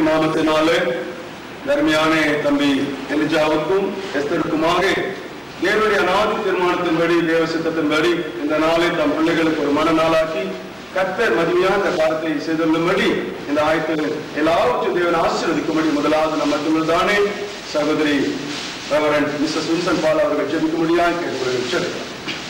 நாமத்தினாலே தர்மியான தம்பி எலிஜாவுக்கும் எஸ்தருக்குமாக தேவனுடைய அநாதி தீர்மானத்தின்படி தேவ சித்தத்தின்படி இந்த நாளை தம் பிள்ளைகளுக்கு ஒரு மன நாளாக்கி கர்த்தர் மகிமையான இந்த காலத்தை செய்துள்ளபடி இந்த ஆயத்தில் எல்லாவற்றையும் தேவன் ஆசீர்வதிக்கும்படி முதலாவது நம்ம மத்தியில்தானே சகோதரி ரெவரண்ட் மிஸ்ஸஸ் வின்சன் பால் அவர்கள் ஜெபிக்கும்படியாக கேட்டுக்கொள்கிறேன்.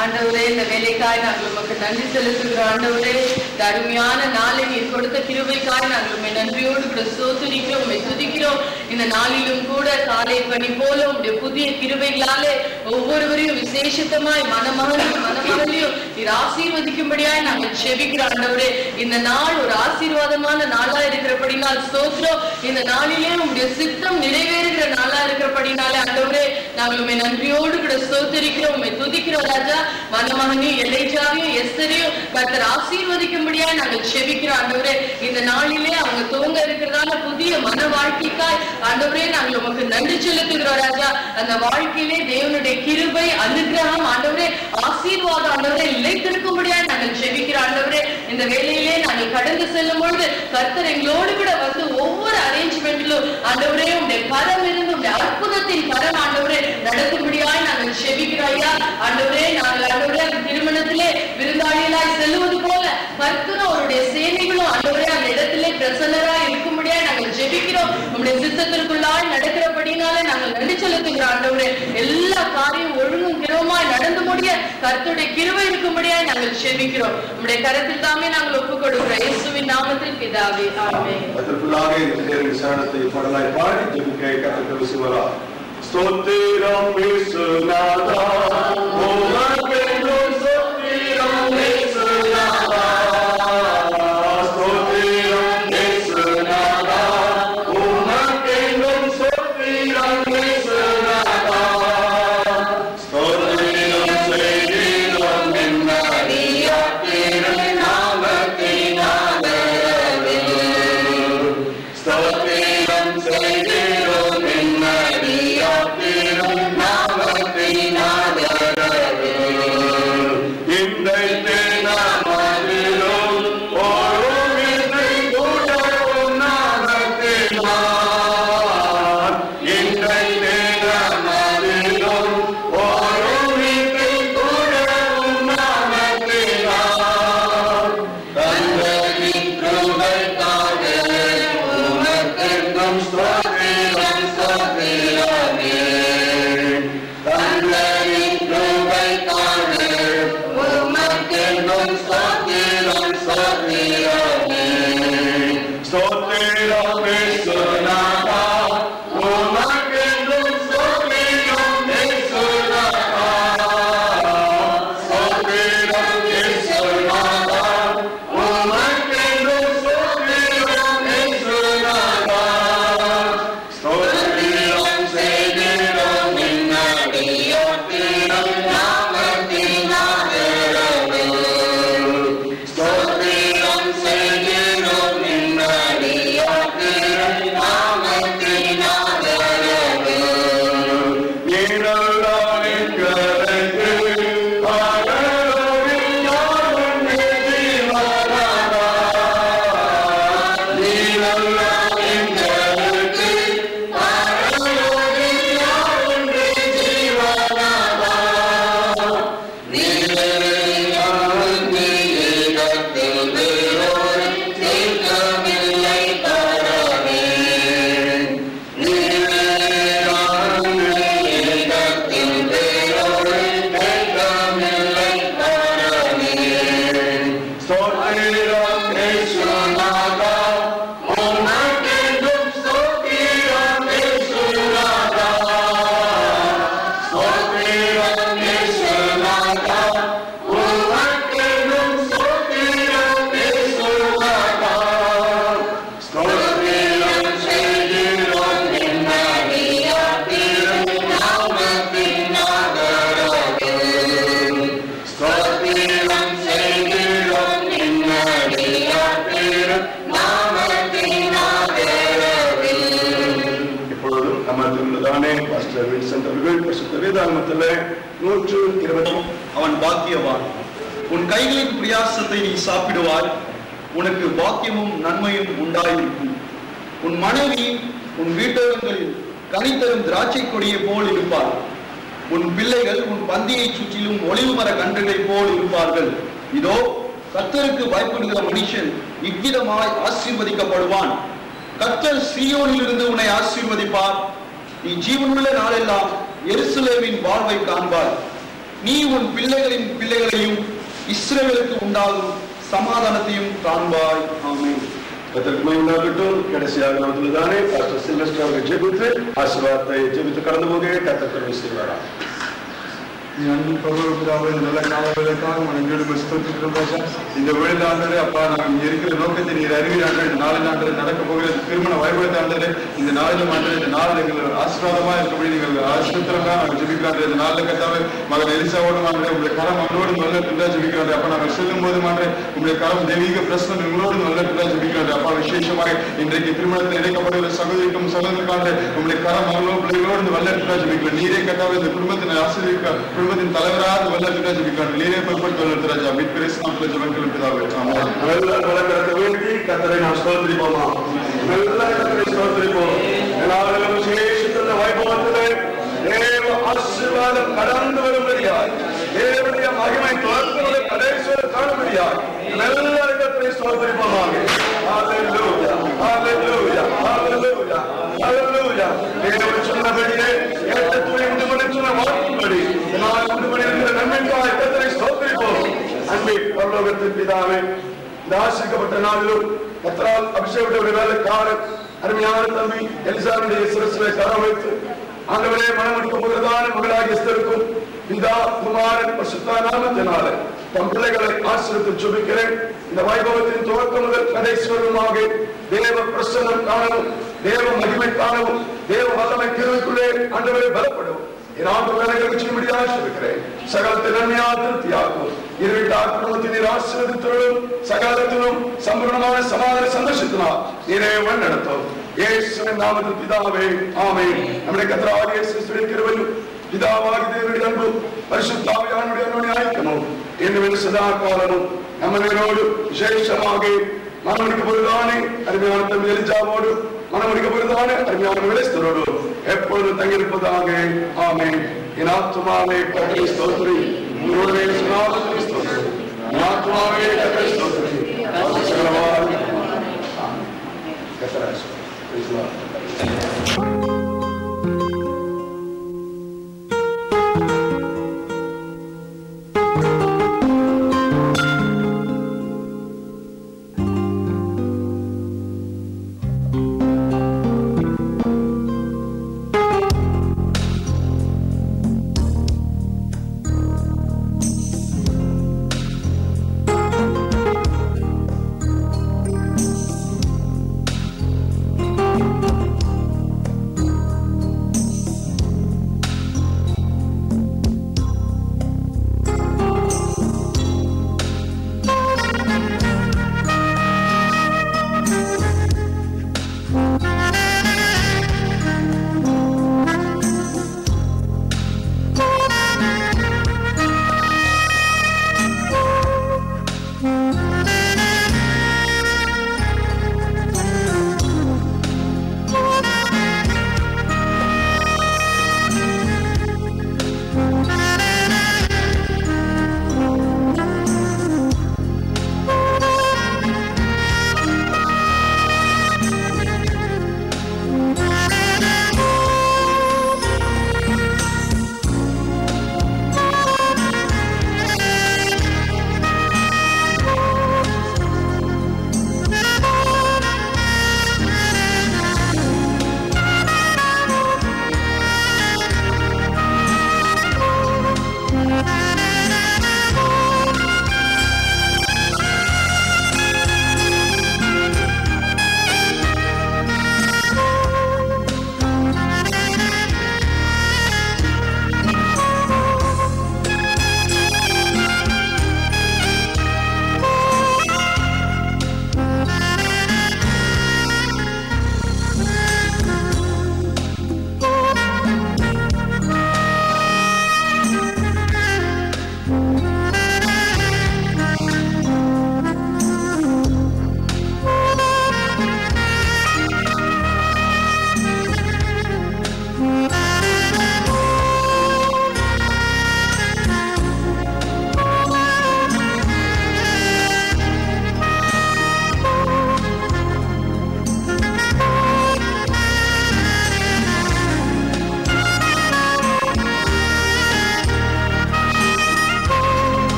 ஆண்டவரே, இந்த வேலைக்காய் நாங்கள் உமக்கு நன்றி செலுத்துகிறோம். ஆண்டவரே, இந்த அருமையான நாளை நீர் கொடுத்த கிருபைக்காய் நாங்கள் உண்மை நன்றியோடு கூட ஸ்தோத்திரிக்கிறோம், உண்மை துதிக்கிறோம். இந்த நாளிலும் கூட காலை பணி போல உடைய புதிய கிருபைகளாலே ஒவ்வொருவரையும் விசேஷமாய் மனமகளையும் நீர் ஆசீர்வதிக்கும்படியாய் நாங்கள் செபிக்கிறோம். ஆண்டவரே, இந்த நாள் ஒரு ஆசீர்வாதமான நாளா இருக்கிறபடினால் ஸ்தோத்திரம். இந்த நாளிலே உடைய சித்தம் நிறைவேறுகிற நாளா இருக்கிறபடினாலே ஆண்டவரே நாங்கள் உண்மை நன்றியோடு கூட ஸ்தோத்திரிக்கிறோம், உண்மை துதிக்கிறோம். ராஜா, மனமகனையும் எல்லைஜாவையும் எஸ்தரையும் கர்த்தர் ஆசீர்வதிக்கும்படியா நாங்கள் செபிக்கிறோம். ஆண்டவரே, இந்த நாளிலே அவங்க துவங்க இருக்கிறதால புதிய மன வாழ்க்கைக்காய் ஆண்டவரே நாங்கள் உமக்கு நன்றி செலுத்துகிறோம். ராஜா, அந்த வாழ்க்கையிலே தேவனுடைய கிருபை அனுகிரகம் ஆண்டவரே ஆசீர்வாதம் ஆண்டவரே நிலைத்திருக்கும்படியா நாங்கள் செபிக்கிறோம். ஆண்டவரே, இந்த வேலையிலே நாங்கள் கடந்து செல்லும் பொழுது கர்த்தர் எங்களோடு கூட வந்து ஒவ்வொரு அரேஞ்ச்மெண்ட்டிலும் ஆண்டவரே உடைய கரம் இருந்து உடைய அற்புதத்தின் கரம் ஆண்டவரே நடக்கும்படியாய் நாங்கள் செபிக்கிறோம். ஐயா ஆண்டவரே, நாங்கள் ஆண்டவரே திருமணத்திலே விருந்தாளிகளாய் செல்லுவது போல கர்த்தரும் அவருடைய சேனைகளும் ஆண்டவரே அந்த இடத்திலே பிரசன்னராய் இருக்கும்படியா நாங்கள் ஜெபிக்கிறோம். நம்முடைய சித்தத்திற்குள்ளாய் நடக்கிறபடினாலே நாங்கள் நன்றி செலுத்துகிறோம். ஆண்டவரே, எல்லா காரியம் ஒழுங்கும் கிரவமாய் நடந்து முடிய கர்த்தருடைய கிருபை இருக்கும்படியா நாங்கள் ஜெபிக்கிறோம். நம்முடைய கரத்தில் தாமே நாங்கள் ஒப்புக் கொடுக்கிறோம். இயேசுவின் நாமத்தில் பிதாவே, ஆமென். அதற்குள்ளாக இந்த சரணத்தை பாடலாய் பாடி ஜெபிக்க கர்த்தர் சிவரா. ஸ்தோத்திரம் இயேசுநாதா, உமக்கென்றும் ஸ்தோத்திரம் இயேசுநாதா, ஸ்தோத்திரம் இயேசுநாதா, உமக்கென்றும் ஸ்தோத்திரம் இயேசுநாதா, ஸ்தோத்திரம் செய்கிறோம் என்னடியா திரு நாமத்தினாலே, ஸ்தோத்திரம் செய்கிறோம் என்னடியா திரு நாமத்தினாலே, இந்த நாமத்திலும் ஒரு விதை கூடவும் நாமத்தினால், இந்த நாமத்திலும் ஒரு விதை கூடவும் நாமத்தினால், தங்களின் கிருபைக்காக உமக்கென்றும் ஸ்தோத்திரம் ஸ்தோத்திரமே, தங்களின் கிருபைக்காக உமக்கென்றும் ஸ்தோத்திரம் ஸ்தோத்திரமே, ஸ்தோத்திரம் இயேசுநாதா, மாநிலத்திலுள்ளதானே பாஸ்டர் வின்சென்ட் அவர்கள் பரிசுத்த வேதாகமத்தில் 120 அவன் பாக்கியவான். உன் கைகளின் பிரயாசத்தை நீ சாப்பிடுவாய், உனக்கு பாக்கியமும் நன்மையும் உண்டாயிருக்கும். உன் மனைவி உன் வீட்டகங்களில் கனித்தரும் திராட்சை கொடியை போல் இருப்பார். உன் பிள்ளைகள் உன் பந்தியை சுற்றிலும் ஒளிவு மர கன்றுகளை போல் இருப்பார்கள். இதோ கர்த்தருக்கு பயப்படுகிற மனுஷன் இவ்விதமாய் ஆசீர்வதிக்கப்படுவான். கர்த்தர் சீயோனிலிருந்து உன்னை ஆசீர்வதிப்பார். நீ ஜீவனுள்ள நாளெல்லாம் எருசலேமின் வாழ்வை காண்பாய். நீ உன் பிள்ளைகளின் பிள்ளைகளையும் இஸ்ரவேலுக்கு உண்டாகும் சமாதானத்தையும் காண்பாய். ஆமென். கர்த்தருக்கு உண்டாகட்டும். கடைசியாக நமதுதானே பாஸ்டர் சில்வஸ்டர் அவர்கள் ஜெபித்து ஆசீர்வாதத்தை ஜெபித்து கடந்து போக கர்த்தர் கருணை செய்வாரா. நல்ல காலங்களுக்காக இந்த வேளாண்டே அப்பா நாம் இருக்கிற நோக்கத்தை நீர் அறிவிறார்கள். இந்த 4 நாட்கள் நடக்க போகிற திருமண வைபவத்தாண்டே இந்த 4 நாட்கள் இந்த நாள் எங்கள் ஆசீர்வாதமா இருக்கபடி நீங்கள் ஆசீர்வாதமாக நாங்கள் ஜெபிக்கிறார்கள். இந்த நாளில் கத்தாவே மகன் எலிசாவோடு மாண்டே உங்களுடைய கரம் அவனோடு நல்ல துண்டா ஜெபிக்கிறார்கள். அப்பா நாங்கள் செல்லும் போது மாண்டே உங்களுடைய கரம் தெய்வீக பிரச்சனை உங்களோடு நல்ல துண்டா ஜெபிக்கிறார்கள். அப்பா விசேஷமாக இன்றைக்கு திருமணத்தில் இணைக்கப்படுகிற சகோதரிக்கும் சகோதரருக்காக உங்களுடைய கரம் அவங்களோடு பிள்ளைகளோடு நல்ல துண்டா ஜெபிக்கிறார். நீரே கத்தாவே இந்த குடும்பத்தின் ஆசிரியர் குடும்பத்தின் தலைவராக நல்ல துண்டா ஜெபிக்கிறார்கள். நீரே பொறுப்பட்டு வளர்த்து ராஜா மீட்பரேசு நாமத்தில் ஜெபங்கள் பிதாவே. ஆமென். நல்ல வளர்க்கறத வேண்டி கர்த்தரை நாம் ஸ்தோத்திரிப்போமா. நல்ல கர்த்தரை ஸ்தோத்திரிப்போம். எல்லாரும் விசேஷித்த வைபவத்திலே தேவ ஆசீர்வாதம் கடந்து வரும்படியாய் தேவனுடைய மகிமை துவக்கமுள்ள கடைசியில் காணும்படியாய் நல்ல கர்த்தரை ஸ்தோத்திரிப்போமாக. ஹalleluya ஹalleluya ஹalleluya ஹalleluya. தேவன் சொன்னபடியே ஏற்ற துணிந்து மனுஷன வாக்கும்படி நான் உண்டு பண்ணியிருக்கிற நன்மைக்காய் கர்த்தரை ஸ்தோத்திரிப்போம். அன்பே பரலோகத்தின் பிதாவே, இந்த ஆசீர்வதிக்கப்பட்ட நாளிலும் கர்த்தரால் அபிஷேகத்துடைய வேலைக்காரர் அருமையான தம்பி எலிசாவுடைய சிரசிலே கரம் வைத்து ஆண்டவரே மனமுடிக்க போகிறதான மகளாகிய எஸ்தருக்கும் பிதா குமாரன் பரிசுத்த நாமத்தினாலே தம் பிள்ளைகளை ஆசீர்வதித்து ஜெபிக்கிறேன். இந்த வைபவத்தின் துவக்கம் முதல் கடைசி வரையுமாக தேவ பிரசன்னம் காணவும், தேவ மகிமை காணவும், தேவ வல்லமை கிருபைக்குள்ளே ஆண்டவரே பலப்படும். நான் வேலைகளுக்கு செய்யும்படியாக இருக்கிறேன். சகலத்தை நன்மையாக திருப்தியாக்கும். இருவிட்டார் குடும்பத்தின் ஆசீர்வதித்தோடும் சகலத்திலும் சம்பூர்ணமான சமாதான சந்தோஷத்தினால் நீரே வழி நடத்தும். இயேசுவின் நாமத்தில் பிதாவே ஆமென். நம்முடைய கர்த்தராகிய இயேசு கிறிஸ்துவின் கிருபையும் பிதாவாகிய தேவனுடைய அன்பும் பரிசுத்த ஆவியானவருடைய ஐக்கியமும் இன்னும் சதா காலமும் நம்மளோடு விசேஷமாக மனமுடிக்க பொழுதானே அருமையான தம்பி எலிசாவோடு மனமுடிக்க பொழுதானே அருமையான விளைஸ்தரோடு எப்பொழுதும் தங்கியிருப்பதாக ஆமென். என் ஆத்துமாவே கர்த்தரை ஸ்தோத்திரி, உங்களுடைய நாமத்தை ஸ்தோத்திரி. என் ஆத்துமாவே கர்த்தரை ஸ்தோத்திரி. சகலவாய் கர்த்தரை ஸ்தோத்திரி.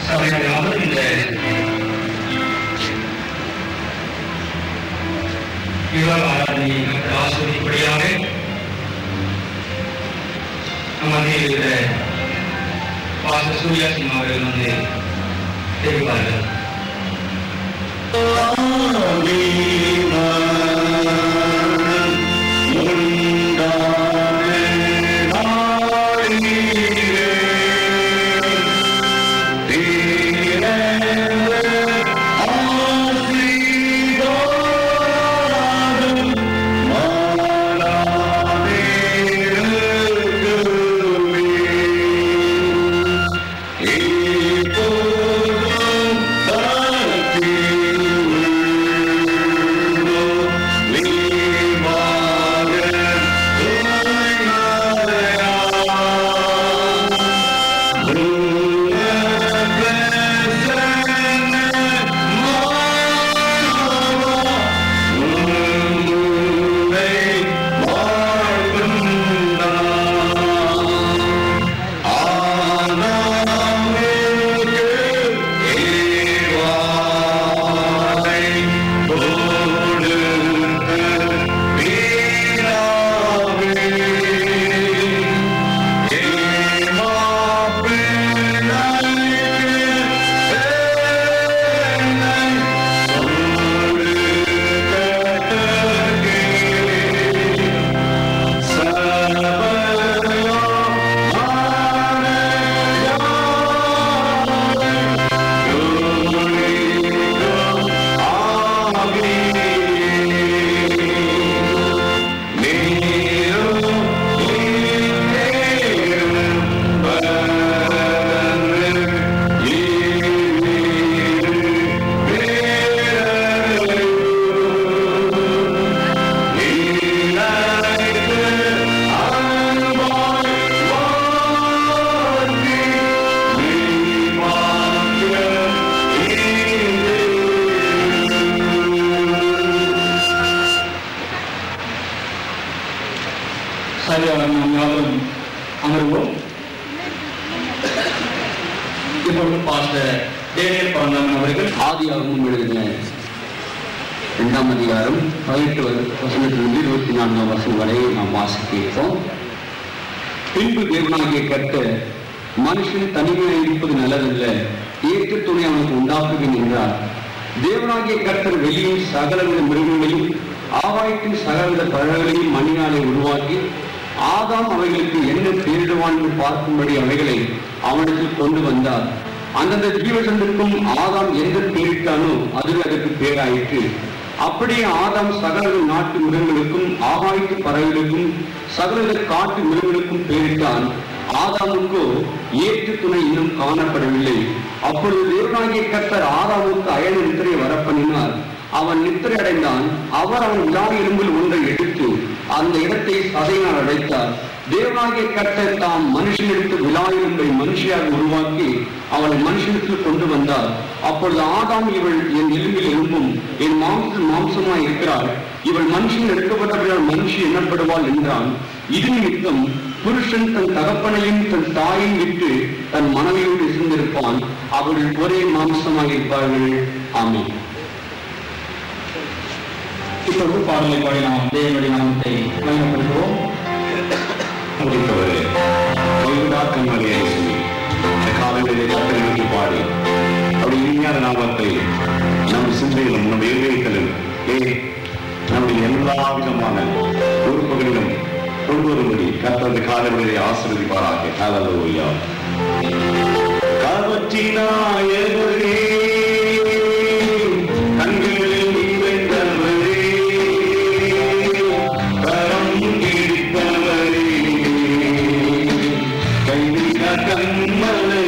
சபையாவது இந்த இரவு ஆராதனையை ஆஸ்வதிப்படியாக மத்தியில் இருக்கிற பாஸ்டர் சூர்யா சிங் அவர்கள் வந்து தெரிவிப்பார்கள். அமர்வோம். இப்பொழுது பாஸ்டர் டேனியல் பரந்தாமன் அவர்கள் ஆதியாகமம் எழுதின 2ஆம் அதிகாரம் 18 வசனத்திலிருந்து 24ஆம் வசனம் வரை நாம் வாசிக்கிறோம். பின்பு தேவனாகிய கர்த்தர், மனுஷன் தனிமையாக இருப்பது நல்லதல்ல, ஏற்ற துணை அவனுக்கு உண்டாக்குவேன் என்றார். தேவனாகிய கர்த்தர் வெளியில் சகலவித மிருகங்களையும் ஆகாயத்தின் சகலவித பறவைகளையும் மண்ணினாலே உருவாக்கி ஆதாம் அவைகளுக்கு என்ன பேரிடுவான் என்று பார்க்கும்படி அவைகளை அவனிடத்தில் கொண்டு வந்தார். அந்தந்த ஜீவசந்துக்கும் ஆதாம் எந்த பேரிட்டானோ அதுவே அதற்கு பேராயிற்று. அப்படியே ஆதாம் சகலவித நாட்டு மிருகங்களுக்கும் ஆகாயத்து பறவைகளுக்கும் சகலவித காட்டு மிருகங்களுக்கும் பேரிட்டான். ஆதாமுக்கோ ஏற்று துணை இன்னும் காணப்படவில்லை. அப்பொழுது தேவனாகிய கர்த்தர் ஆதாமுக்கு அயன நித்திரை வரப்பண்ணினார். அவன் நித்திரை அடைந்தான். அவர் அவன் விழாவி எலும்பில் ஒன்றை எடுத்து அந்த இடத்தை சதையினால் அடைத்தார். தேவனாகிய கர்த்தர் தாம் மனுஷனுக்கு விழா எலும்பை மனுஷியாக உருவாக்கி அவளை மனுஷனுக்கு கொண்டு வந்தார். அப்பொழுது ஆதாம், இவள் என் எலும்பில் எலும்பும் என் மாம்சத்தில் மாம்சமாய் இருக்கிறாள், இவள் மனுஷன் எடுக்கப்பட்டவர்கள் மனுஷி எண்ணப்படுவாள் என்றான். இது நிமித்தம் புருஷன் தன் தகப்பனையும் தன் தாயையும் விட்டு தன் மனைவியோடு இருந்திருப்பான், அவர்கள் ஒரே மாம்சமாக இருப்பார்கள். ஆமென். இப்பொழுது பாடலை பாடி நாம் தேவனுடைய நாமத்தை பயன்படுத்துவோம். முடித்தவரே கண்மலையை சொல்லி காலையிலே கட்டளை நோக்கி பாடி அப்படி இனிமையான நாமத்தை நம் சிந்தையிலும் நம் இருதயத்திலும் நம்முடைய எல்லா விதமான உறுப்புகளிலும் கொண்டு வரும்படி கர்த்தர் காலையிலே ஆசீர்வதிப்பாராக. ஹல்லேலூயா. காவற்றினாயவரே கண்களில் நிறைந்தவரே கரம் பிடித்தவரே கைவிட கண்மலை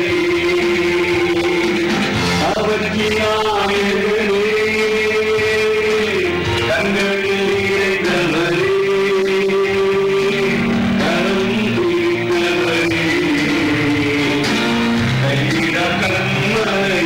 காவற்றினாயவரே கண்களில் நிறைந்தவரே கரம் பிடித்தவரே கைவிட கண்மலை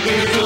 Yeah.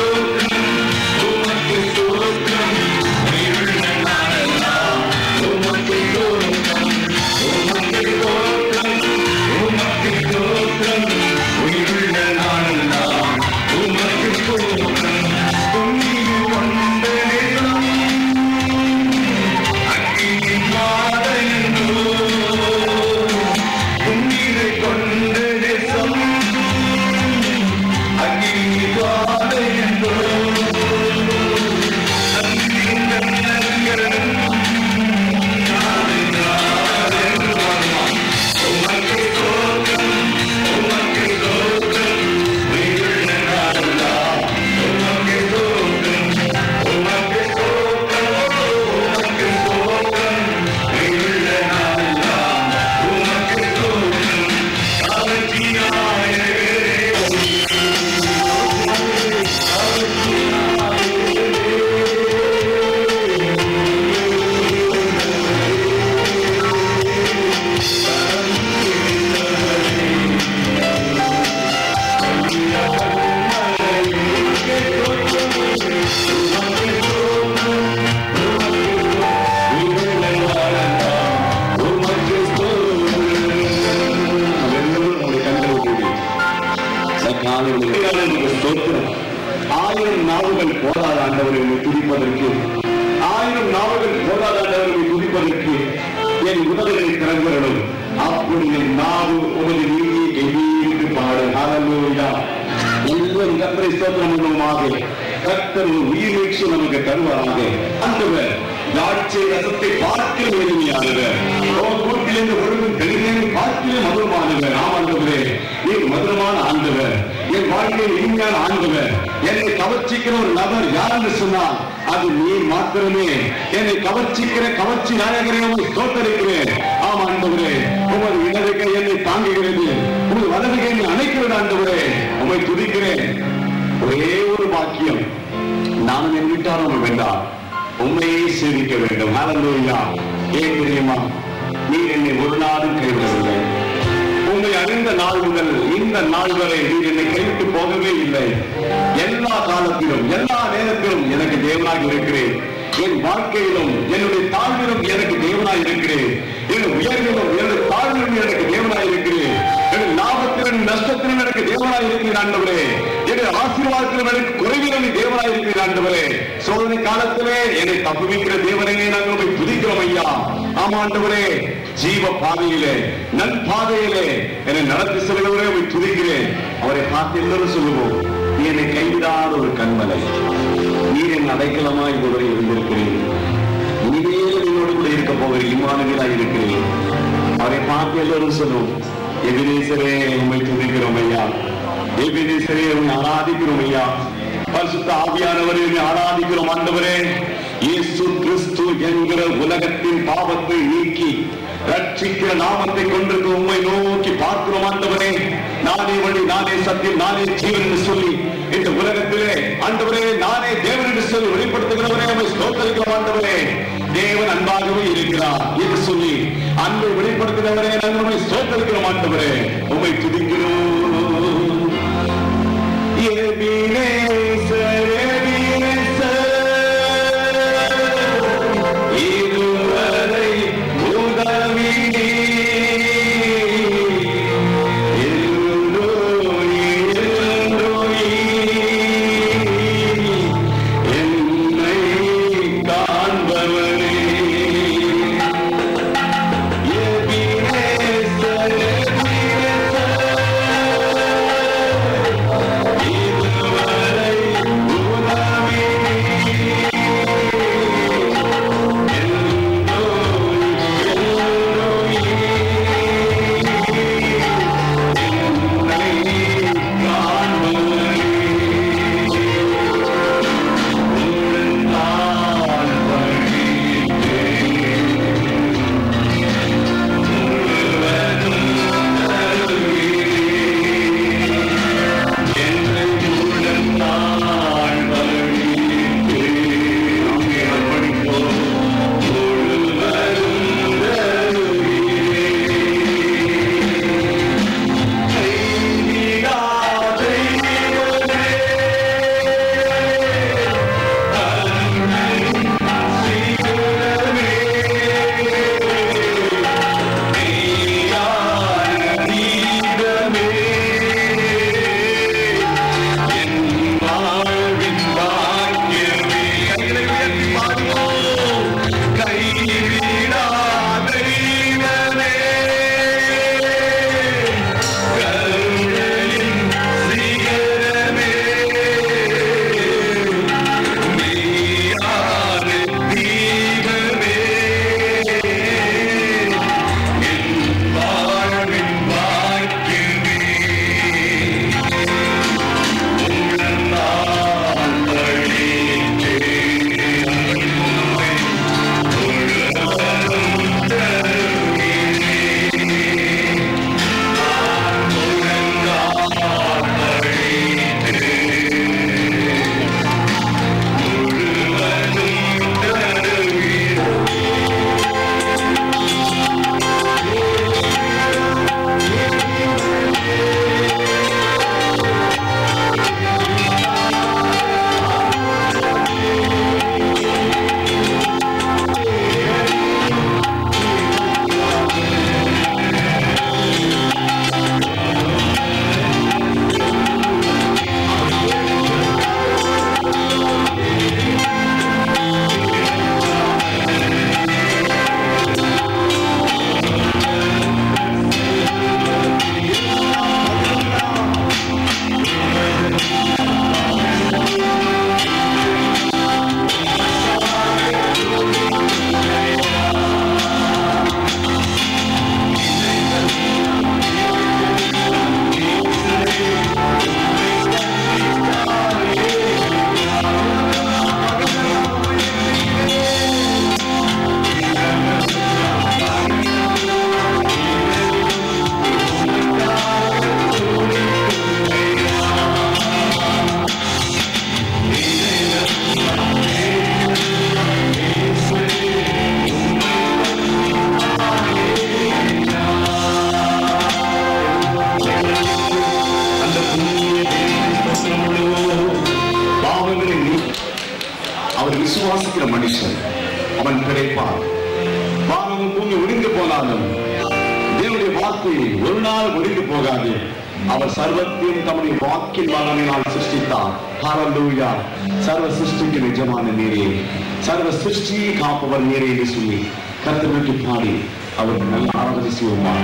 விசுவாசிக்கிற மனுஷன் அவன் கிடைப்பான். வானமும் பூமி ஒழிந்து போனாலும் தேவனுடைய வார்த்தை ஒரு நாள் ஒழிந்து போகாது. அவர் சர்வத்தையும் தம்முடைய வாக்கின் வல்லமையினால் சிருஷ்டித்தார். ஹல்லேலூயா. சர்வ சிருஷ்டிக்கு நிஜமான நீரே, சர்வ சிருஷ்டியை காப்பவர் நீரே என்று சொல்லி கர்த்தர் விட்டு பாடி அவருக்கு நல்ல ஆராதனை செய்வோமா?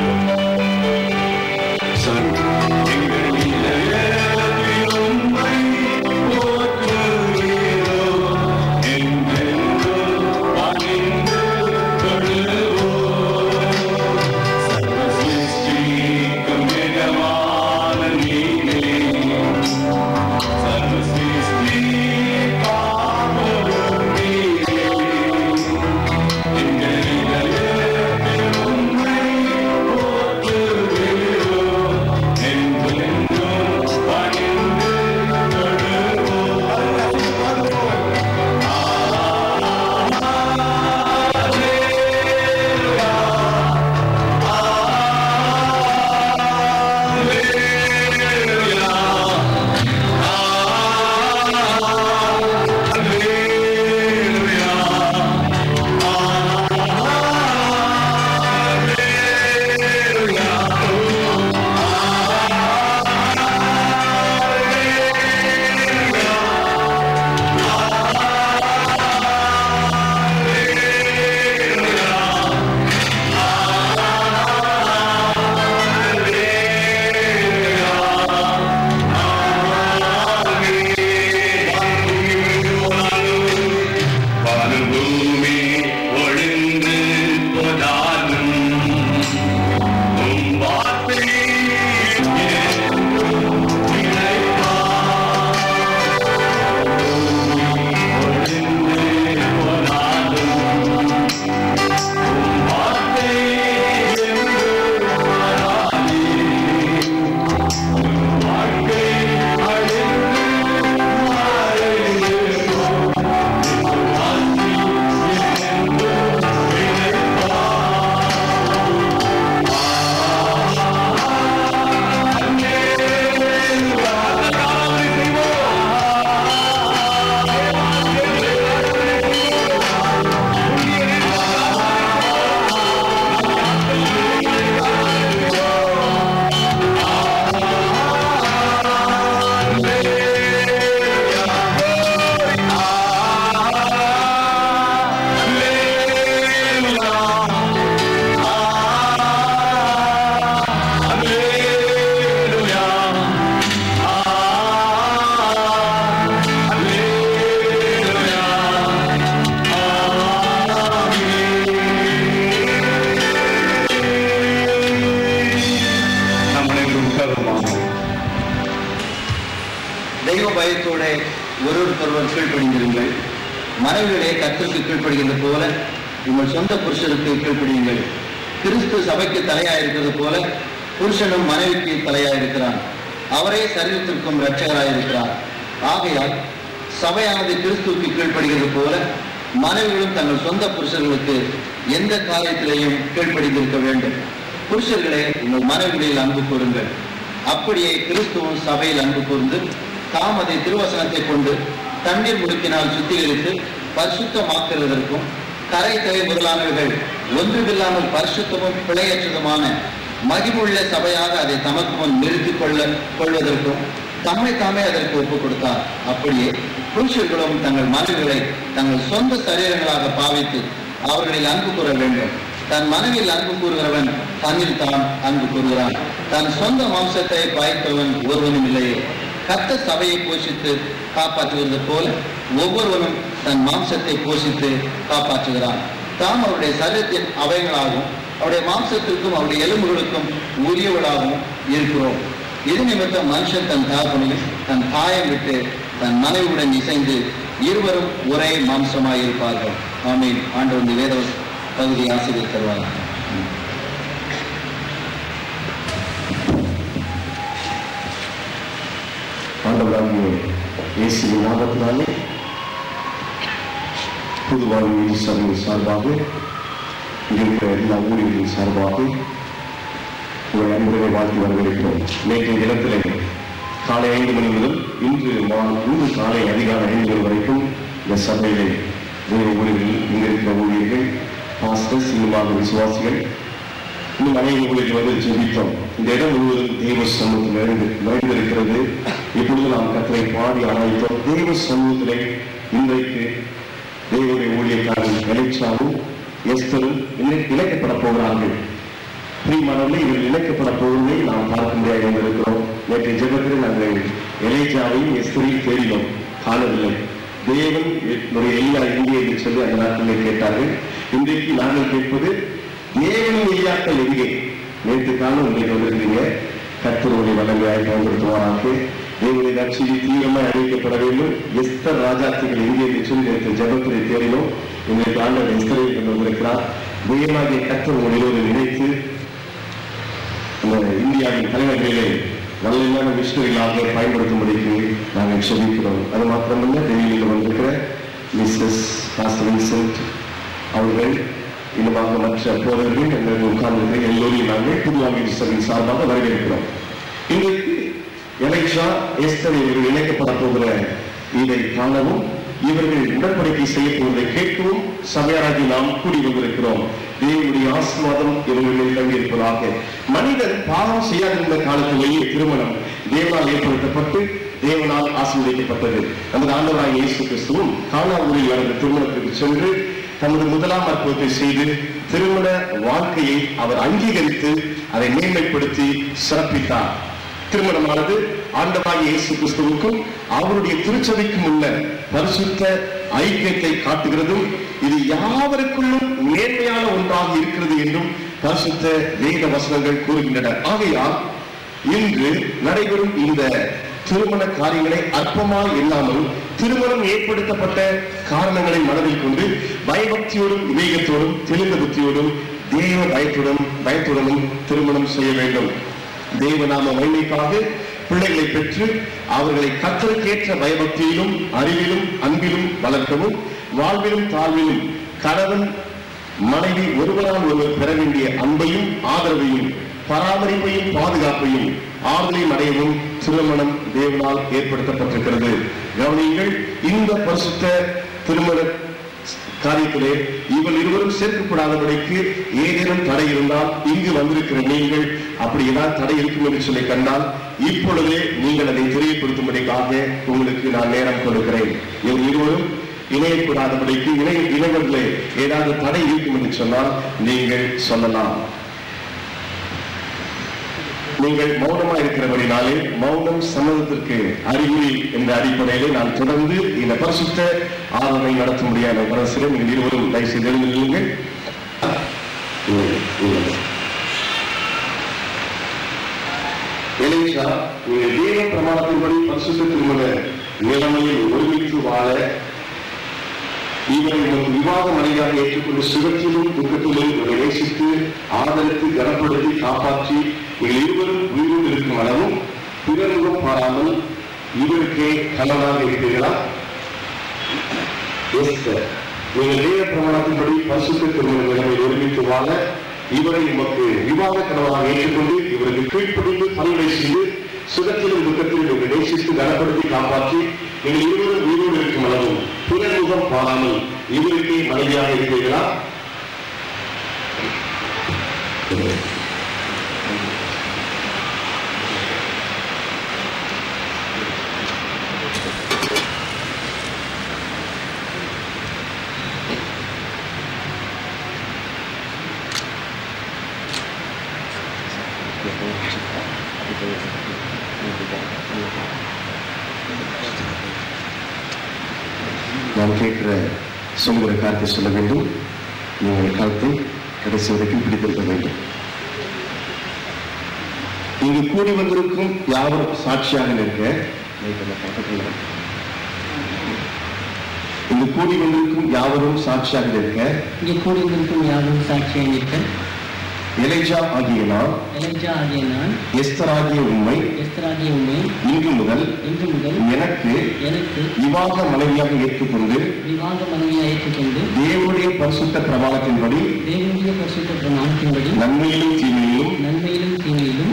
பயத்தோட ஒருவருக்கொருவர் கீழ்ப்படிந்திருங்கள். மனைவிகளே கர்த்தருக்கு கீழ்ப்படுகின்ற போல உங்கள் சொந்த புருஷருக்கு கீழ்ப்படியுங்கள். கிறிஸ்து சபைக்கு தலையாயிருக்கிறது போல புருஷனும் மனைவிக்கு தலையாயிருக்கிறான். அவரே சரீரத்திற்கும் இரட்சகராயிருக்கிறார். ஆகையால் சபையானது கிறிஸ்துவுக்கு கீழ்ப்படுகிறது போல மனைவிகளும் தங்கள் சொந்த புருஷர்களுக்கு எந்த காரியத்திலேயும் கீழ்ப்படிந்திருக்க வேண்டும். புருஷர்களே உங்கள் மனைவிகளில் அன்பு கூறுங்கள். அப்படியே கிறிஸ்துவும் சபையில் அன்பு கூர்ந்து தாம் அதை திருவசனத்தை கொண்டு தண்ணீர் முடுக்கினால் சுத்திகரித்து பரிசுத்தமாக்குவதற்கும் கரை தலை முதலானவர்கள் ஒன்றுமில்லாமல் பரிசுத்தமும் பிழையற்றதுமான மகிமுள்ள சபையாக அதை தமக்கு முன் நிறுத்திக் கொள்வதற்கும் தம்மை தாமே அதற்கு ஒப்புக் கொடுத்தார். அப்படியே புருஷர்களும் தங்கள் மனைவிகளை தங்கள் சொந்த சரீரங்களாக பாவித்து அவர்களில் அன்பு கூற வேண்டும். தன் மனைவியில் அன்பு கூறுகிறவன் தன்னில் தான் அன்பு கூறுகிறான். தன் சொந்த மாம்சத்தை பாய்த்தவன் ஒருவனும் இல்லையே. கர்த்தர் சபையை போஷித்து காப்பாற்றுகிறது போல ஒவ்வொருவனும் தன் மாம்சத்தை போஷித்து காப்பாற்றுகிறான். தாம் அவருடைய சரீரத்தின் அவயங்களாகவும் அவருடைய மாம்சத்திற்கும் அவருடைய எலும்புகளுக்கும் உரியவளாகவும் இருக்கிறோம். இது நிமித்தம் மனுஷன் தன் தகப்பனையும் தன் தாயை விட்டு தன் மனைவியுடன் இசைந்து இருவரும் ஒரே மாம்சமாயிருப்பார்கள். ஆமீன். ஆண்டவர் வேத பகுதி ஆசிரியர் தருவார். ஆண்டவராகிய இயேசுவின் நாமத்தினாலே புதுவாழ்வு சபையின் சார்பாக இருக்கிற எல்லா ஊழியர்களின் சார்பாக உங்களை அன்புகளை வாழ்த்து வரவேற்கிறோம். நேற்றைய தினத்திலே காலை 5 மணி முதல் இன்று காலை அதிகாலை 5 மணி வரைக்கும் இந்த சபையிலே தேவ ஊழியர்கள், இங்க இருக்கிற ஊழியர்கள், பாஸ்டர்ஸ், இன்னுமாக விசுவாசிகள், இன்னும் அநேக ஊழியர்கள் வந்து ஜெபித்தோம். இந்த இடம் முழுவதும் தேவ சமூகத்தில் நிறைந்திருக்கிறது. இப்பொழுது நாம் கர்த்தரை பாடி ஆராய்த்தோம். தேவ சமூகத்திலே இன்றைக்கு தேவனுடைய ஊழியக்காரன் எலிசாவும் எஸ்தரும் இணைக்கப்பட போகிறார்கள். பிரியமானவர்களே, இவர்கள் இணைக்கப்பட போவதை நாம் பார்க்க முடியாது இருக்கிறோம். நேற்றைய ஜெபத்தில் நாங்கள் எலிசாவையும் எஸ்தரையும் தேடினோம், காணவில்லை. தேவன் எலியா எங்கே என்று சொல்லி அந்த நாட்டிலே கேட்டார்கள். இன்றைக்கு நாங்கள் கேட்பது தேவன் எலியாக்கள் எங்கே? நேற்று காலம் இன்றைக்கு வந்திருக்கிறீங்க. கர்த்தருடைய வல்லமையாய் பயன்படுத்துவாராக. தேவனுடைய நற்செய்தி தீவிரமாய் அறிவிக்கப்பட வேண்டும். எஸ்தர் ராஜாத்திகள் எங்கே என்று சொல்லி நேற்று ஜெபத்திலே தேடினோம். இன்றைக்கு ஆண்டவர் எஸ்தரை கொண்டு வந்திருக்கிறார். தேவனாகிய கர்த்தர் உங்களோடு நினைத்து இந்தியாவின் தலைவர்களிலே நல்ல மிஷனரிகளாக பயன்படுத்தும்படிக்கு நாங்கள் செபிக்கிறோம். அது மாத்திரமல்ல, டெல்லியில் வந்திருக்கிற மிஸ்ஸஸ் வின்சென்ட் அவர்கள், இன்னுமாக மற்ற போதர்கள் எங்கள் உட்கார்ந்து எல்லோரையும் நாங்கள் புதுவாங்கி சபையின் சார்பாக வரவேற்கிறோம். இன்றைக்கு எலிசா, எஸ்தர் இவர்கள் இணைக்கப்பட போகிற இதை காணவும், இவர்கள் உடன்படிக்கை செய்ய போவதை கேட்கவும் சபையாராகி நாம் கூடி வந்திருக்கிறோம். தேவனுடைய ஆசீர்வாதம் இவர்களில் தங்கியிருப்பதாக. மனிதன் பாவம் செய்யாதிருந்த காலத்திலேயே திருமணம் தேவனால் ஏற்படுத்தப்பட்டு தேவனால் ஆசீர்வதிக்கப்பட்டது. நமது ஆண்டவராகிய இயேசு கிறிஸ்துவும் கானா ஊரில் நடந்த திருமணத்திற்கு சென்று தமது முதலாம் அற்புதத்தை செய்து திருமண வாழ்க்கையை அவர் அங்கீகரித்து அதை மேன்மைப்படுத்தி சிறப்பித்தார். திருமணமானது ஆண்டவராகிய இயேசு கிறிஸ்துவுக்கும் அவருடைய திருச்சபைக்கும் உள்ள பரிசுத்த ஐக்கியத்தை காட்டுகிறதும், இது யாவருக்குள்ளும் நேர்மையான ஒன்றாக இருக்கிறது என்றும் பரிசுத்த வேத வசனங்கள் கூறுகின்றன. ஆகையால் இன்று நடைபெறும் இந்த திருமண காரியங்களை அற்பமாய் இல்லாமல் திருமணம் ஏற்படுத்தப்பட்ட காரணங்களை மனதில் கொண்டு பயபக்தியோடும் விவேகத்தோடும் தெளிந்த புத்தியோடும் தேவ பயத்துடனும் திருமணம் செய்ய வேண்டும். தேவநாம மகிமைக்காக பிள்ளைகளை பெற்று அவர்களை கர்த்தருக்கேற்ற பயபக்தியிலும் அறிவிலும் அன்பிலும் வளர்க்கவும், வாழ்விலும் தாழ்விலும் கணவன் மனைவி ஒருவரால் ஒருவர் பெற வேண்டிய அன்பையும் ஆதரவையும் பராமரிப்பையும் பாதுகாப்பையும் ஆறுதலையும் அடையவும் திருமணம் தேவனால் ஏற்படுத்தப்பட்டிருக்கிறது. கவனியுங்கள், இந்த பரிசுத்த திருமண காரியத்திலே இவள் இருவரும் சேர்க்கப்படாதபடிக்கு ஏதேனும் தடை இருந்தால் இங்கு வந்திருக்கிற நீங்கள் அப்படி ஏதாவது தடை இருக்கும் என்று சொல்லி கண்டால் இப்பொழுதே நீங்கள் அதை தெரியப்படுத்தும்படிக்காக உங்களுக்கு நான் நேரம் கொடுக்கிறேன். இவள் இருவரும் இணையக்கூடாதபடிக்கு இணைவர்களே ஏதாவது தடை இருக்கும் என்று சொன்னால் நீங்கள் சொல்லலாம். நீங்கள் மௌனமா இருக்கிறபடினாலே மௌனம் சம்மதத்திற்கு அறிகுறி என்ற அடிப்படையிலே நான் தொடர்ந்து இந்த பரிசுத்த ஆராதனை நடத்த முடியாத மனசில் நீங்கள் இருவரும் தயவு செய்து எழுந்துங்கள். எலிசா, நீங்கள் தேவ பிரமாணத்தின்படி பரிசுத்த திருமண நிலைமையில் ஒருமித்து வாழ இவரை உங்களுக்கு விவாத மனைவியாக ஏற்றுக்கொண்டு சுகத்திலும் துக்கத்திலும் இவரை நேசித்து ஆதரித்து கனப்படுத்தி காப்பாற்றி நீங்கள் இருவரும் உயிரோடு இருக்கும் அளவும் பிறருக்கும் பாராமல் இவருக்கே கணவனாக இருப்பீர்களா? நீங்கள் தேவ பிரமாணத்தின்படி பரிசுத்த திருமண நிலைமையில் ஒருமித்து வாழ இவரை உமக்கு விவாத கணவனாக ஏற்றுக்கொண்டு இவருக்கு கீழ்ப்படிந்து பணிகளை செய்து சுகத்திலும் துக்கத்திலும் இவரை நேசித்து கனப்படுத்தி காப்பாற்றி நீங்கள் இருவரும் உயிரோடு இருக்கும் அளவும் பிறர்முகம் பாராமல் இவருக்கே மனைவியாக இருக்கிறீர்களா? நான் கேட்கிற சொல்லுகிற காரியத்தை சொல்ல வேண்டும். நீங்கள் காலத்தை கடைசி வரைக்கும் பிடித்திருக்க வேண்டும். இங்கு கூடி வந்திருக்கும் யாவரும் சாட்சியாக நிற்க, இங்கு கூடி வந்திருக்கும் யாவரும் சாட்சியாக நிற்க, எலிஜா ஆகிய நான் எஸ்தர் ஆகிய உம்மை இன்று முதல் எனக்கு விவாக மனைவியாக ஏற்றுக்கொண்டு தேவனுடைய பரிசுத்த பிரமாணத்தின்படி நன்மையிலும் தீமையிலும்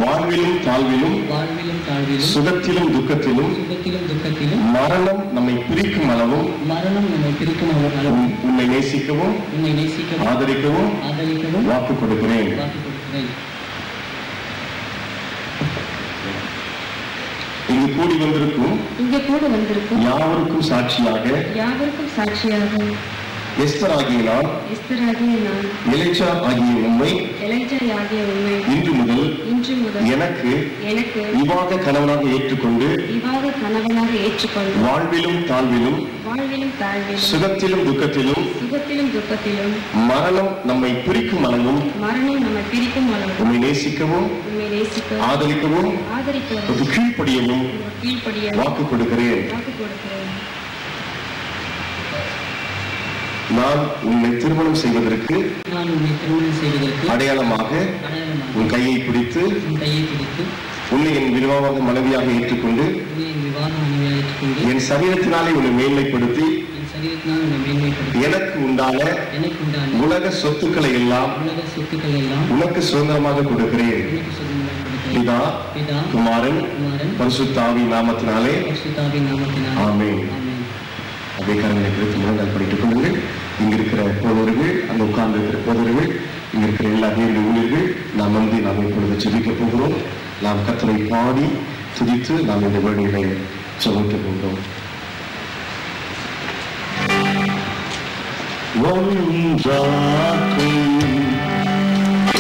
வாழ்விலும் தாழ்விலும் சுகத்திலும் துக்கத்திலும் மரணம் நம்மை பிரிக்கும் அளவும் உன்னை நேசிக்கவும் ஆதரிக்கவும் வாக்கு கொடுக்கிறேன். இங்கு கூடி வந்திருக்கும் யாவருக்கும் சாட்சியாக எஸ்தர் ஆகிய நான் எலிஜா ஆகிய உம்மை இன்று முதல் எனக்கு விவாக கணவனாக ஏற்றுக்கொண்டு வாழ்விலும் தாழ்விலும் சுகத்திலும் துக்கத்திலும் மரணம் நம்மை பிரிக்கும் அளவும் உம்மை நேசிக்கவும் ஆதரிக்கவும் கீழ்ப்படியவும் வாக்கு கொடுக்கிறேன். நான் உன்னை திருமணம் செய்வதற்கு அடையாளமாக உன் கையை பிடித்து உன்னை என் விவாக மனைவியாக ஏற்றுக்கொண்டு என் சரீரத்தினாலே உன்னை மேன்மைப்படுத்தி எனக்கு உண்டான உலக சொத்துக்களை எல்லாம் உனக்கு சுதந்திரமாக கொடுக்கிறேன். பிதா குமாரன் பரிசுத்த ஆவியின் நாமத்தினாலே ஆமென். அதே காரணங்களை குறித்து முழங்கால் படித்துக் கொள்ளுங்கள். இங்க இருக்கிற போதவர்கள், அங்க உட்கார்ந்து இருக்கிற போதவர்கள், இங்க இருக்கிற எல்லா தேவனுடைய ஊழியர்கள் நாம் இப்பொழுது ஜெபிக்க போகிறோம். நாம் கர்த்தரை பாடி துதித்து நாம் இந்த வேளையிலே ஜெபிக்க போகிறோம்.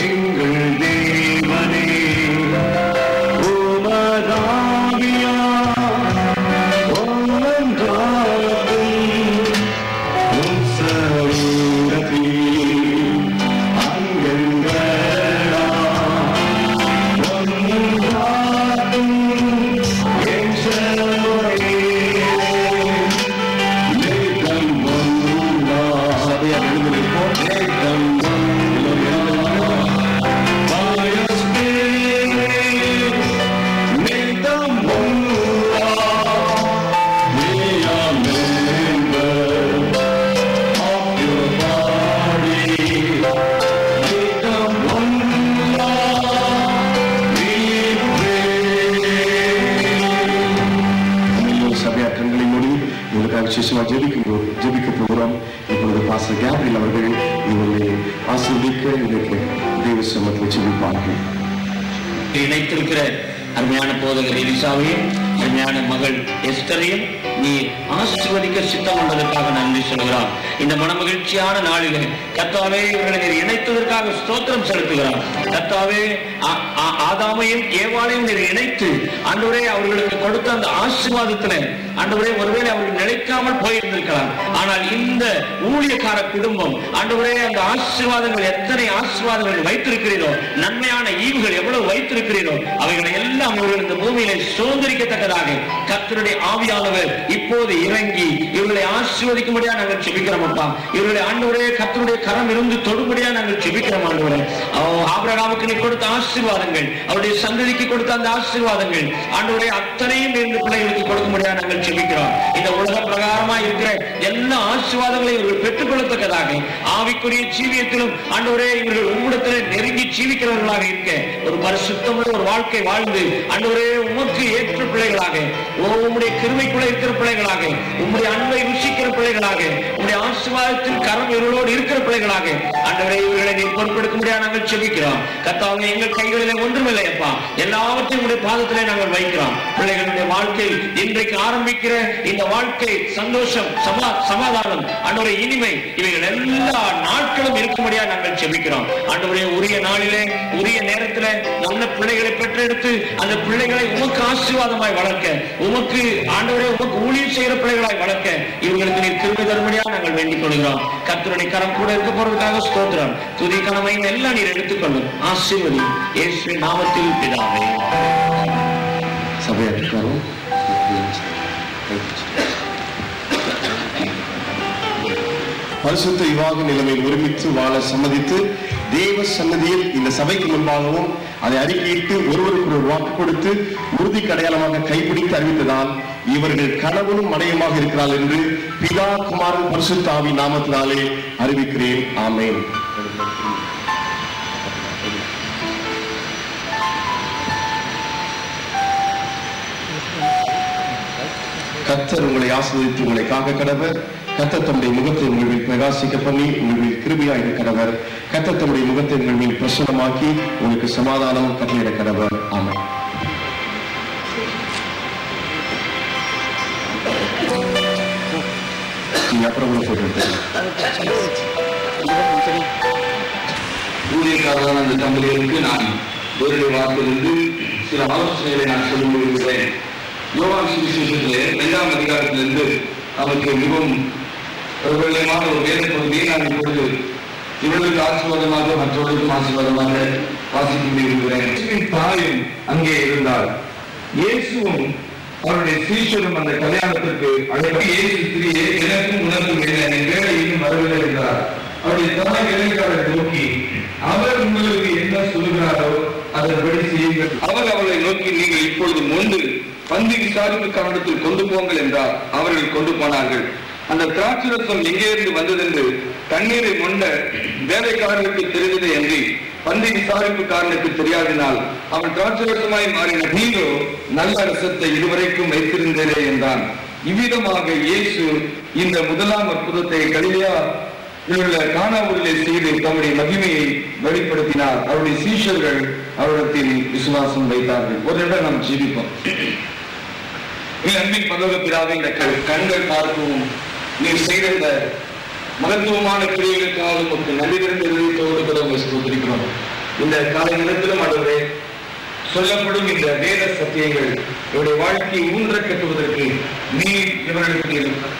எங்கள் தேவனே ஓமராவியா ஜெபிக்க போகிறோம். இப்பொழுது பாஸ்டர் கேப்ரியல் அவர்கள் இவர்களை ஆசீர்வதிக்க இன்றைக்கு தேவ சமூகத்தில் ஜெபிப்பார்கள். இணைத்திருக்கிற அருமையான போதகர் எலிசாவையும் அருமையான மகள் எஸ்தரையும் நீ ஆசீர்வதிக்க சித்தம் கொண்டதற்காக நன்றி சொல்கிறார். இந்த மனமகிழ்ச்சியான நாளிலே கர்த்தாவே இவர்களை நீர் இணைத்ததற்காக ஸ்தோத்திரம் செலுத்துகிறார். கர்த்தாவே ஆதாமையும் ஏவாளையும் நீர் இணைத்து ஆண்டவரே அவர்களுக்கு கொடுத்த அந்த ஆசீர்வாதத்திலே ஆண்டவரே ஒருவேளை அவர்கள் நிலைக்காமல் போயிருந்திருக்கலாம். ஆனால் இந்த ஊழியக்கார குடும்பம் ஆண்டவரே அந்த ஆசீர்வாதங்கள் எத்தனை ஆசீர்வாதங்கள் வைத்திருக்கிறீரோ, நன்மையான ஈவுகள் எவ்வளவு வைத்திருக்கிறீரோ அவைகளை எல்லாம் இவர்கள் இந்த பூமியிலே சுதந்திரிக்கத்தக்கதாக கர்த்தருடைய ஆவியானவர் இப்போது இறங்கி இவர்களை ஆசீர்வதிக்கும்படியா நாங்கள் ஜெபிக்கிறோம். அப்பா இவர்களை ஆண்டவரே கர்த்தருடைய கரம் இருந்து தொடும்படியா நாங்கள் ஜெபிக்கிறோம். ஆண்டவரே ஆபிரகாமுக்கு நீ கொடுத்த ஆசீர்வாதங்கள், அவருடைய சந்ததிக்கு கொடுத்த அந்த ஆசீர்வாதங்கள் ஆண்டவரே அத்தனையும் இருந்து பிள்ளைகளுக்கு கொடுக்கும்படியா நாங்கள் ஜெபிக்கிறோம். இந்த உலக பிரகாரமா இருக்கிற எல்லா ஆசீர்வாதங்களையும் இவர்கள் பெற்றுக் கொள்ளத்தக்கதாக ஆவிக்குரிய ஜீவியத்திலும் ஆண்டவரே இவர்கள் உம்மிடத்திலே நெருங்கி ஜீவிக்கிறவர்களாக இருக்க ஒரு பரிசுத்தமுள்ள ஒரு வாழ்க்கை வாழ்ந்து ஆண்டவரே உமக்கு ஏற்ற பிள்ளைகளாக, உம்முடைய கிருபைக்குள்ள இருக்கிற பிள்ளைகளாக, உம்முடைய அன்பை ருசிக்கிற பிள்ளைகளாக, உம்முடைய ஆசீர்வாதத்தின் கரம் இவர்களோடு இருக்கிற பிள்ளைகளாக ஆண்டவரே இவர்களை நீ பொறுப்பெடுக்க முடியாது நாங்கள் ஜெபிக்கிறோம். கர்த்தாவே எங்கள் கைகளிலே ஒன்றுமில்லையப்பா, எல்லாவற்றையும் உடைய பாதத்திலே நாங்கள் வைக்கிறோம். பிள்ளைகளுடைய வாழ்க்கை இன்றைக்கு ஆரம்பிக்கிற இந்த வாழ்க்கை சந்தோஷம், சமாதானம், ஆண்டவரே இனிமை இவைகள் எல்லா நாட்களும் இருக்கும்படியா நாங்கள் ஜெபிக்கிறோம். ஆண்டவரே உரிய நாளிலே உரிய நேரத்திலே நல்ல பிள்ளைகளை பெற்றெடுத்து அந்த பிள்ளைகளை உமக்கு ஆசீர்வாதமாய் வளர்க்க, உமக்கு ஆண்டவரே உமக்கு ஊழியம் செய்கிற பிள்ளைகளாய் வளர்க்க இவர்களுக்கு நீர் கிருபை தரும்படியா நாங்கள் வேண்டிக் கொள்கிறோம். கர்த்தருடைய கரம் கூட இருக்க போறதுக்காக ஸ்தோத்திரம். துதி கனமையும் எல்லாம் நீர் எடுத்துக்கொள்ளும். ஆசீர்வதி இயேசுவின் நாமத்தில் பிதாவே. சபையாருக்காரும் பரிசுத்த விவாக நிலைமை ஒருமித்து வாழ சம்மதித்து தேவ சன்னதியில் இந்த சபைக்கு முன்பாகவும் அதை அறிக்கையிட்டு ஒருவருக்கு ஒரு வாக்கு கொடுத்து உறுதிக்கு அடையாளமாக கைப்பிடித்து அறிவித்ததால் இவர்கள் கணவனும் மனைவியுமாக இருக்கிறார்கள் என்று பிதா குமாரன் பரிசுத்த ஆவி நாமத்தினாலே அறிவிக்கிறேன். ஆமென். கர்த்தர் உங்களை ஆசீர்வதித்து உங்களை காக்க கடவர். கர்த்தர் தம்முடைய முகத்தை உங்கள் மேல் பிரகாசிக்க பண்ணி உங்கள் மேல் கிருபையாக கடவர். கர்த்தர் தம்முடைய முகத்தை உங்கள் மேல் பிரசன்னமாக்கி உங்களுக்கு சமாதானம் கட்டளையிட கடவர். ஆமென். அப்புறம் ஊழியக்காரரான அந்த தம்பதிகளுக்கு நான் வேறு வார்த்தையிலிருந்து சில ஆலோசனைகளை நான் சொல்ல விரும்புகிறேன். யோவான் சுவிசேஷத்திலே 2ஆம் அதிகாரத்திலிருந்து நமக்கு மிகவும் பிரபலமான ஒரு வேத பகுதியை நான் இப்பொழுது இவர்களுக்கு ஆசீர்வாதமாக மற்றவர்களுக்கும் ஆசீர்வாதமாக வாசிக்க விரும்புகிறேன். தாயும் அங்கே இருந்தார். இயேசுவும் அவருடைய சீஷரும் அந்த கல்யாணத்திற்கு அழைப்பு. இயேசு ஸ்திரியே, எனக்கும் உனக்கும் என்ன வேலை இன்னும் வரவில்லை என்றார். அவருடைய தாய் வேலைக்காரரை நோக்கி, அவர் உங்களுக்கு என்ன சொல்லுகிறாரோ அதன்படி செய்யுங்கள். அவர் அவளை நோக்கி, நீங்கள் இப்பொழுது முன்பு பந்தி விசாரிப்பு காரணத்தில் கொண்டு போங்கள் என்றார். அவர்கள் கொண்டு போனார்கள். அந்த திராட்சரசம் எங்கே இருந்து வந்ததென்று தண்ணீரை மொண்ட வேலைக்காரர்களுக்கு தெரிந்ததே என்று பந்தி விசாரிப்பு காரணத்துக்கு தெரியாதனால் அவன் திராட்சரசமாய் மாறின. நீரோ நல்ல ரசத்தை இதுவரைக்கும் வைத்திருந்தேனே என்றான். இவ்விதமாக இயேசு இந்த முதலாம் அற்புதத்தை கலிலேயா உள்ள கானாவூரிலே செய்து தம்முடைய மகிமையை வெளிப்படுத்தினார். அவருடைய சீஷர்கள் அவரிடத்தில் விசுவாசம் வைத்தார்கள். ஒரு இடம் நாம் ஜீவிப்போம். அன்பின் பரலோக பிதாவே, இந்த கண்கள் பார்க்கவும் நீர் செய்த இந்த மகத்துவமான கிரியைகளுக்காக உங்களுக்கு நன்றி தெரிந்து ஸ்தோத்திரிக்கிறோம். இந்த காலை நேரத்திலும் ஆண்டவரே சொல்லப்படும் இந்த வேத சத்தியங்கள் இவருடைய வாழ்க்கையை ஊன்ற கட்டுவதற்கு நீர் இவர்களுக்கு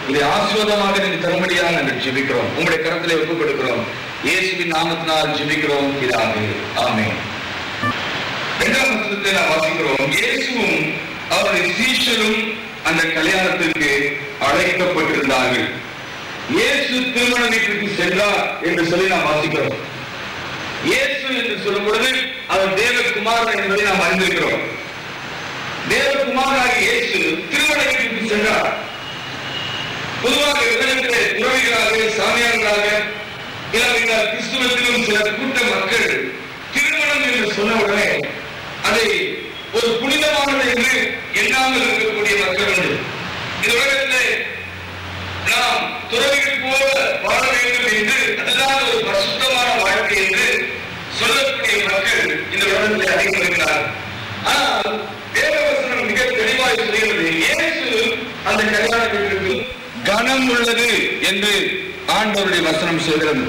இதை ஆசீர்வாதமாக நீங்க தரும்படியாக நாங்கள் ஜெபிக்கிறோம். உங்களுடைய கரத்திலே ஒப்புக் கொடுக்கிறோம். இயேசுவின் நாமத்தினால் ஜெபிக்கிறோம் பிதாவே. ஆமென். 2ஆம் வசனத்தை நாம் வாசிக்கிறோம். இயேசுவும் அவருடைய சீஷரும் அந்த கல்யாணத்திற்கு அழைக்கப்பட்டிருந்தார்கள். இயேசு திருமண வீட்டிற்கு சென்றார் என்று சொல்லி நாம் வாசிக்கிறோம். இயேசு என்று சொல்லும் பொழுது அவர் தேவகுமாரன் என்பதை நாம் அறிந்திருக்கிறோம். தேவகுமாராகிய இயேசு திருமண வீட்டிற்கு சென்றார். பொதுவாக உலகத்திலே துறவிகளாக, சாமியார்களாக, கிறிஸ்துவத்திலும் சில கூட்ட மக்கள் திருமணம் என்று சொன்ன உடனே அதை ஒரு புனிதமானது என்று எண்ணாமல் இருக்கக்கூடிய மக்கள் உண்டு. இந்த உலகத்திலே நாம் துறவிகள் போல வாழ வேண்டும் என்று, அதுதான் ஒரு பரிசுத்தமான வாழ்க்கை என்று சொல்லக்கூடிய மக்கள் இந்த உலகத்திலே அதிகம் இருக்கிறார். ஆனால் தேவவசனம் மிக தெளிவாய் சொல்கிறது, இயேசு அந்த கல்யாண வீட்டிற்கு கனம் உள்ளது என்று ஆண்டவருடைய வசனம் சொல்கிறது.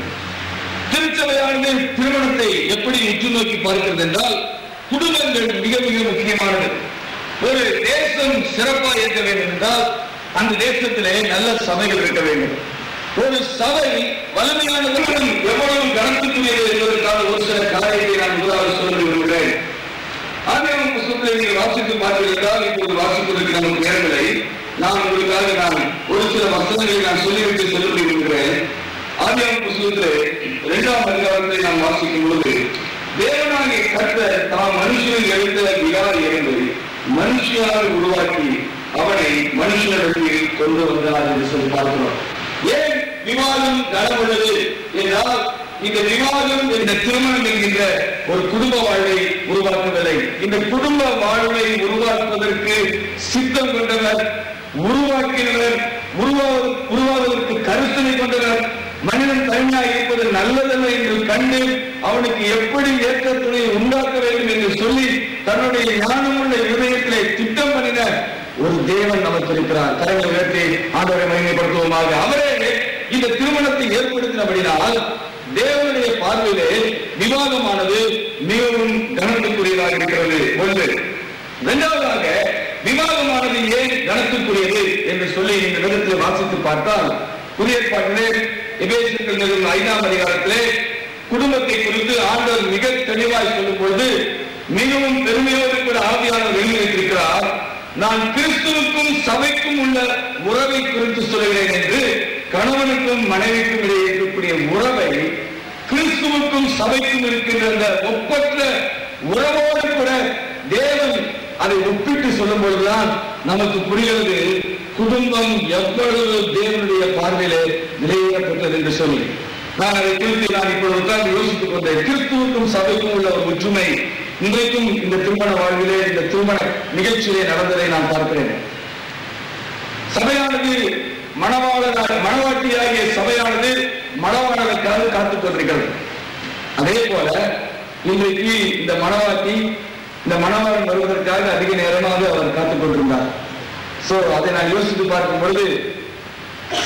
திருச்சபையானது திருமணத்தை எப்படி உற்று நோக்கி பார்க்கிறது என்றால், குடும்பங்கள் மிக மிக முக்கியமானது. ஒரு தேசம் சிறப்பாக இருக்க வேண்டும் என்றால் அந்த தேசத்திலே நல்ல சபைகள் இருக்க வேண்டும். ஒரு சபை வலிமையானது எவ்வளவு கனத்துக்குரியது என்பதற்கான ஒரு சில காரியத்தை நான் முதலாவது சொல்ல விரும்புகிறேன். ஆதியாகம புத்தகத்தை நீங்கள் வாசித்து பார்த்தீர்கள். இப்போது வாசிப்பதற்கு நமக்கு நேரங்களை நான் உங்களுக்காக ஒரு சில வசனங்களை நான் சொல்லிவிட்டு செல்ல விரும்புகிறேன். ஆதியாகம புத்தகத்திலே 2ஆம் அதிகாரத்தை நாம் வாசிக்கும் பொழுது, தேவனாகிய கர்த்தர் தாம் மனுஷனில் எழுந்த விகாரி என்பதை மனுஷியாக உருவாக்கி அவனை மனுஷனிடத்தில் கொண்டு வந்தார் என்று சொல்லி பார்க்கிறோம். ஏன் விவாதம் நடந்துள்ளது என்றால், இந்த விவாதம் இந்த திருமணம் என்கின்ற ஒரு குடும்ப வாழ்வை உருவாக்குவதில்லை. இந்த குடும்ப வாழ்வை உருவாக்குவதற்கு சித்தம் கொண்டவர், உருவாக்கினவர், உருவாவதற்கு கருத்தனை கொண்டவர். மனிதன் தனியாக இருப்பது நல்லதல்ல என்று கண்டு அவனுக்கு எப்படி ஏற்ற துணையை உண்டாக்க வேண்டும் என்று சொல்லி தன்னுடைய ஞானமுள்ள இதயத்திலே திட்டம் பண்ணின ஒரு தேவன் நமக்கு இருக்கிறார். கரங்களை உயர்த்தி ஆண்டவரை மகிமைப்படுத்துவோமாக. அவரே இந்த திருமணத்தை ஏற்படுத்தினபடினால் தேவனுடைய பார்வையிலே விவாதமானது மிகவும் கனத்துக்குரியதாக இருக்கிறது. ஒன்று. இரண்டாவதாக, விவாதமானது ஏன் கனத்துக்குரியது என்று சொல்லி இந்த விதத்தில் வாசித்து பார்த்தால், புதிய ஏற்பாட்டிலே எபேசியர்கள் 5ஆம் அதிகாரத்திலே குடும்பத்தை குறித்து ஆண்டவர் மிக தெளிவாய் சொல்லும் பொழுது மிகவும் பெருமையோடு கூட ஆவியானவர் எழுதி வைத்திருக்கிறார். நான் கிறிஸ்துவுக்கும் சபைக்கும் உள்ள உறவை குறித்து சொல்கிறேன் என்று. கணவனுக்கும் மனைவிக்கும் இடையே இருக்கக்கூடிய உறவை கிறிஸ்துவ கிறிஸ்துவுக்கும் சபைக்கும் இருக்கின்ற அந்த ஒப்பற்ற உறவோடு கூட தேவன் அதை ஒப்பிட்டு சொல்லும் பொழுதுதான் நமக்கு புரிகிறது குடும்பம் எவ்வளவு தேவனுடைய பார்வையிலே விலையிடப்பட்டது என்று சொல்லி நான் அதை குறித்து நான் இப்பொழுது உட்கார்ந்து யோசித்துக் கொண்டேன். கிறிஸ்துவுக்கும் சபைக்கும் உள்ள ஒரு ஒற்றுமை இன்றைக்கும் இந்த திருமண வாழ்விலே இந்த திருமண நிகழ்ச்சியிலே நடந்ததை நான் பார்க்கிறேன். சபையானது மணவாட்டியாகிய சபையானது மணவாளனுக்காக காத்துக் கொண்டிருக்கிறது. அதே போல இன்றைக்கு இந்த மணவாட்டி இந்த மணவாளன் வருவதற்காக அதிக நேரமாக அவர் காத்துக் கொண்டிருந்தார். சோ அதை நான் யோசித்து பார்க்கும் பொழுது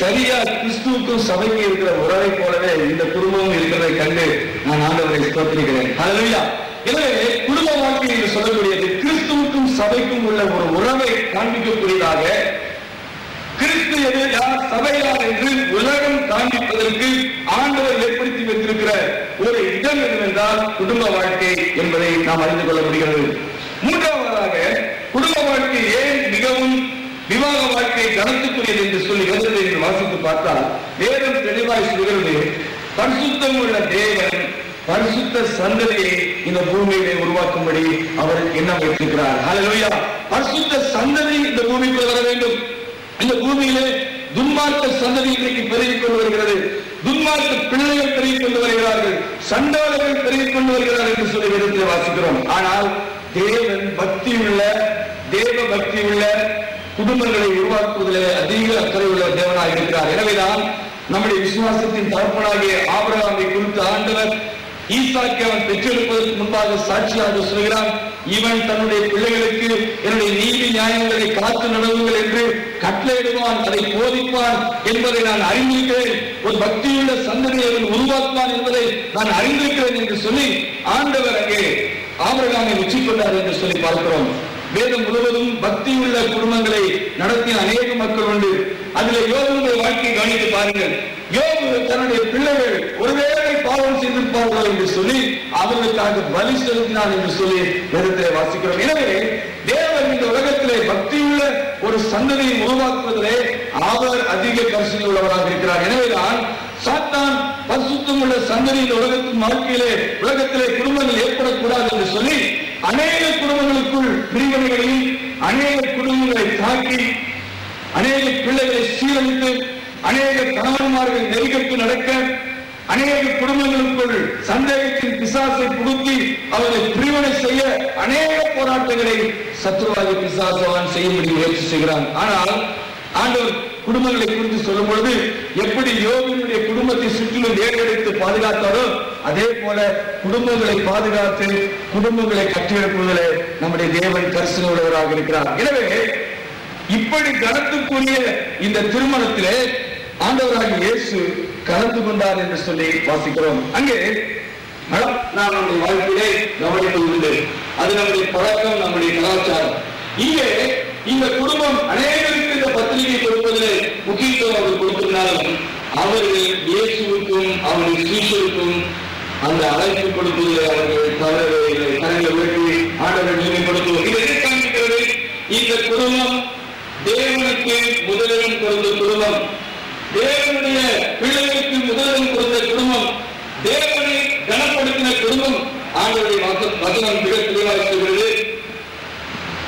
சரியா கிறிஸ்துவுக்கும் சபைக்கு இருக்கிற உறவை போலவே இந்த குடும்பமும் இருக்கிறதை கண்டு நான் ஆண்டவரை ஸ்தோத்திரிக்கிறேன். ஹல்லேலூயா. எனவே குடும்ப வாழ்க்கை என்று சொல்லக்கூடியது கிறிஸ்துவுக்கும் சபைக்கும் உள்ள ஒரு உறவை காண்பிக்கக்கூடியதாக கிறிஸ்து யார் சபை யார் என்று உலகம் காண்பிப்பதற்கு ஆண்டவர் ஏற்படுத்தி வைத்திருக்கிற ஒரு இடம் என்னவென்றால் குடும்ப வாழ்க்கை என்பதை நாம் அறிந்து கொள்ள முடிகிறது. மூன்றாவதாக குடும்ப வாழ்க்கை ஏன் மிகவும் விவாக வாழ்க்கை கனத்துக்குரியது என்று சொல்லி வேதத்தை வாசித்து பார்த்தால் வேதம் தெளிவாய் சொல்கிறது, பரிசுத்தம் உள்ள தேவன் பரிசுத்த சந்ததியை இந்த பூமியிலே உருவாக்கும்படி அவர் எண்ணம் வைத்திருக்கிறார். ஹல்லேலூயா. பரிசுத்த சந்ததி இந்த பூமிக்கு வர வேண்டும். இந்த பூமியிலே துன்மார்க்க சந்ததி இன்றைக்கு பெருகிக் கொண்டு வருகிறது. துன்மார்க்க பிள்ளைகள் பெருகிக் கொண்டு வருகிறார்கள், சண்டாளர்கள் பெருகிக் கொண்டு வருகிறார்கள் என்று சொல்லி வேதத்தை வாசிக்கிறோம். ஆனால் தேவன் தேவ பக்தி உள்ள குடும்பங்களை உருவாக்குவதிலே அதிக அக்கறை உள்ள தேவனாக இருக்கிறார். எனவேதான் நம்முடைய விசுவாசத்தின் தகப்பனாகிய ஆபிரகாமை குறித்து ஆண்டவர் ஈசாக்கை அவன் பெற்றெடுப்பதற்கு முன்பாக சாட்சியாக சொல்கிறான், இவன் தன்னுடைய பிள்ளைகளுக்கு என்னுடைய நீதி நியாயங்களை காத்து நடவுங்கள் என்று கட்டளையிடுவான், அதை போதிப்பான் என்பதை நான் அறிந்திருக்கிறேன். ஒரு பக்தியுள்ள சந்ததியை அவன் உருவாக்குவான் என்பதை நான் அறிந்திருக்கிறேன் என்று சொல்லி ஆண்டவர் அங்கே ஆபிரகாமை வெற்றி கொண்டார் என்று சொல்லி பார்க்கிறோம். வேதம் முழுவதும் பக்தியுள்ள குடும்பங்களை நடத்திய அநேக மக்கள் உண்டு. அதில் யோபுடைய வாழ்க்கையை கவனித்து பாருங்கள். யோபு தன்னுடைய பிள்ளைகள் ஒருவேளை பாவம் செய்திருப்பார்கள் என்று சொல்லி அவர்களுக்காக பலி செலுத்தினார் என்று சொல்லி வேதத்திலே வாசிக்கிறோம். எனவே தேவன் இந்த உலகத்திலே பக்தியுள்ள ஒரு சந்ததியை உருவாக்குவதிலே அவர் அதிக கரிசனை உள்ளவராக இருக்கிறார். எனவேதான் சாத்தான் பரிசுத்தம் உள்ள சந்ததி இந்த உலகத்தின் வாழ்க்கையிலே உலகத்திலே குடும்பங்கள் ஏற்படக்கூடாது என்று சொல்லி அநேக குடும்பங்களுக்குள் பிரிவினைகளையும் அநேக குடும்பங்களை தாக்கி அநேக பிள்ளைகளை சீரழித்து அநேக கணவன்மார்கள் நெருக்கத்து நடக்க அநேக குடும்பங்களுக்குள் சந்தேகத்தின் பிசாசை புகுத்தி அவர்களை பிரிவினை செய்ய அநேக போராட்டங்களை சத்துருவாதி பிசாசவான் செய்யும்படி முயற்சி செய்கிறான். ஆனால் ஆண்டவர் குடும்பங்களை குறித்து சொல்லும் பொழுது எப்படி யோபினுடைய குடும்பத்தை சுற்றிலும் ஏறெடுத்து பாதுகாத்தாரோ அதே போல குடும்பங்களை பாதுகாத்து குடும்பங்களை கட்டியெழுப்புவதிலே நம்முடைய தேவன் கரிசனை உள்ளவராக இருக்கிறார். எனவே இப்படி கனத்துக்குரிய இந்த திருமணத்திலே ஆண்டவராகிய இயேசு கலந்து கொண்டார் என்று சொல்லி வாசிக்கிறோம். அங்கே நான் நம்முடைய வாழ்க்கையிலே கவனிப்பது அது நம்முடைய பழக்கம், நம்முடைய கலாச்சாரம். இங்கே இந்த குடும்பம் அநேகருக்கு இந்த பத்திரிகை கொடுப்பதிலே முக்கியத்துவம் அவர் கொடுத்திருந்தாலும் அவர்கள் இயேசுவுக்கும் அவருடைய சீஷருக்கும் அந்த அழைப்பு கொடுப்பதில் அவர்கள் தவறவில்லை. கரங்களை உயர்த்தி ஆண்டவரை மேம்படுத்துவோம். இது எதை காண்பிக்கிறது? இந்த குடும்பம் தேவனுக்கு முதலிடம் கொடுத்த குடும்பம், தேவனுடைய பிள்ளைகளுக்கு முதலிடம் கொடுத்த குடும்பம், தேவனை கனப்படுத்தின குடும்பம். ஆண்டவருடைய வசனம் மிக தெளிவாக சொல்கிறது,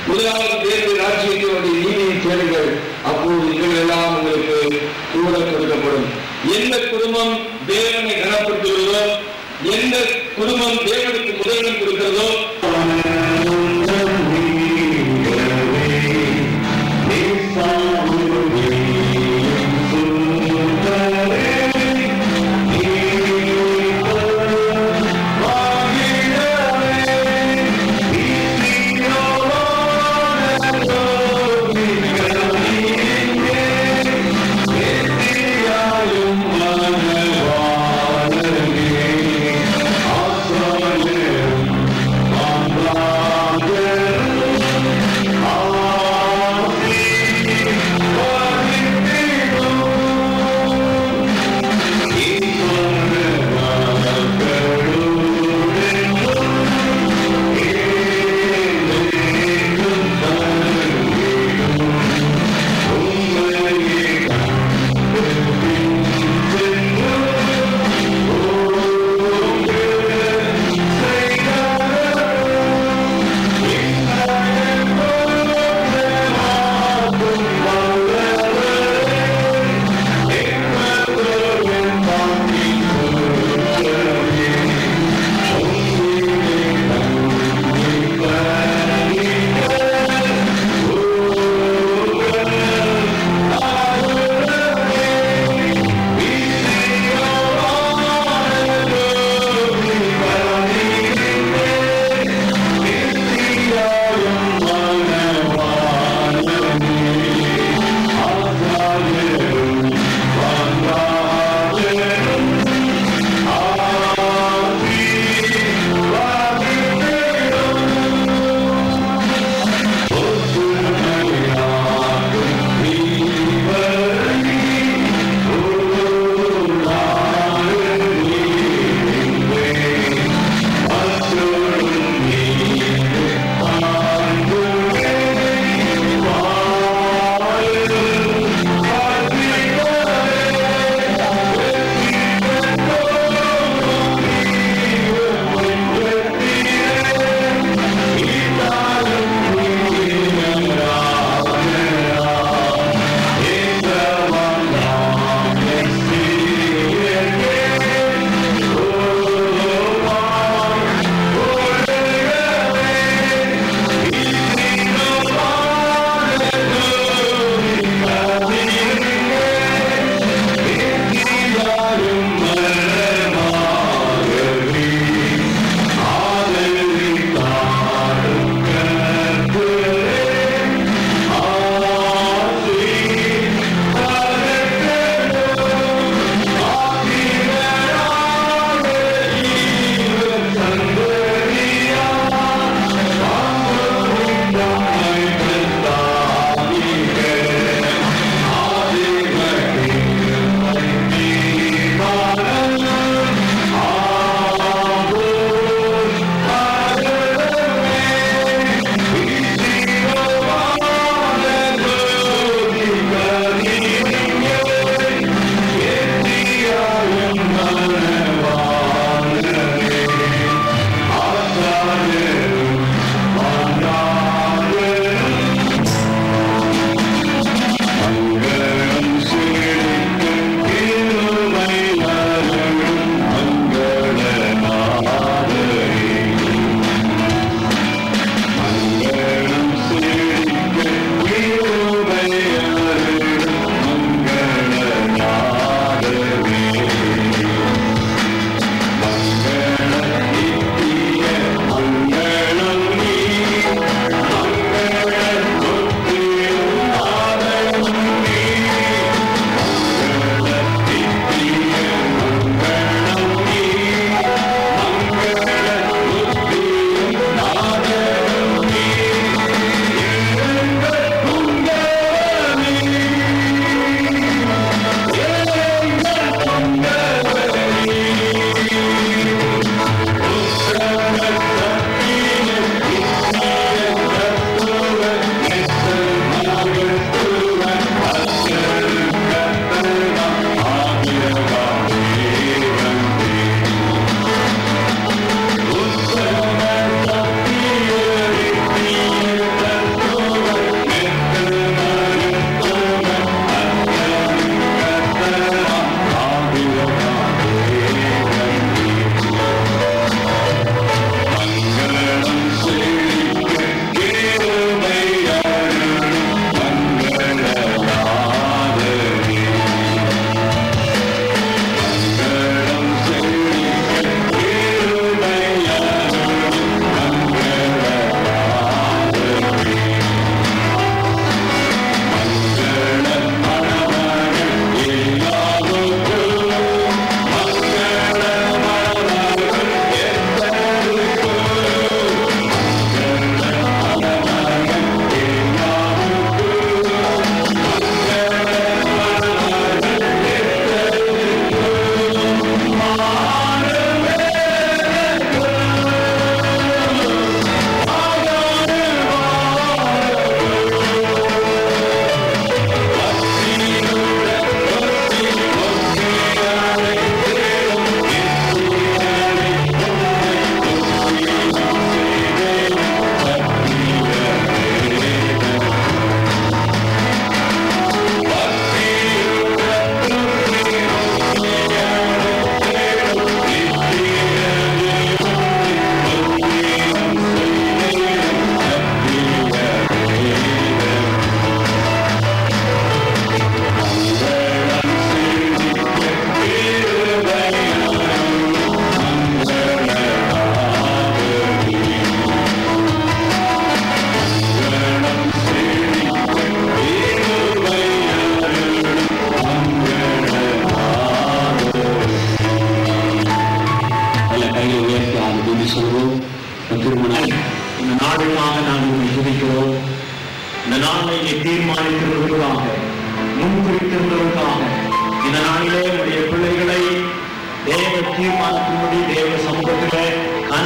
முதலாவது தேவனுடைய ராஜ்யத்தினுடைய நீதியை தேடுங்கள், அப்போது இவைகள் எல்லாம் உங்களுக்கு கூட கொடுக்கப்படும். எந்த குடும்பம் தேவனை கனப்படுத்துகிறதோ, எந்த குடும்பம் தேவனுக்கு முதலிடம் கொடுக்கிறதோ Allah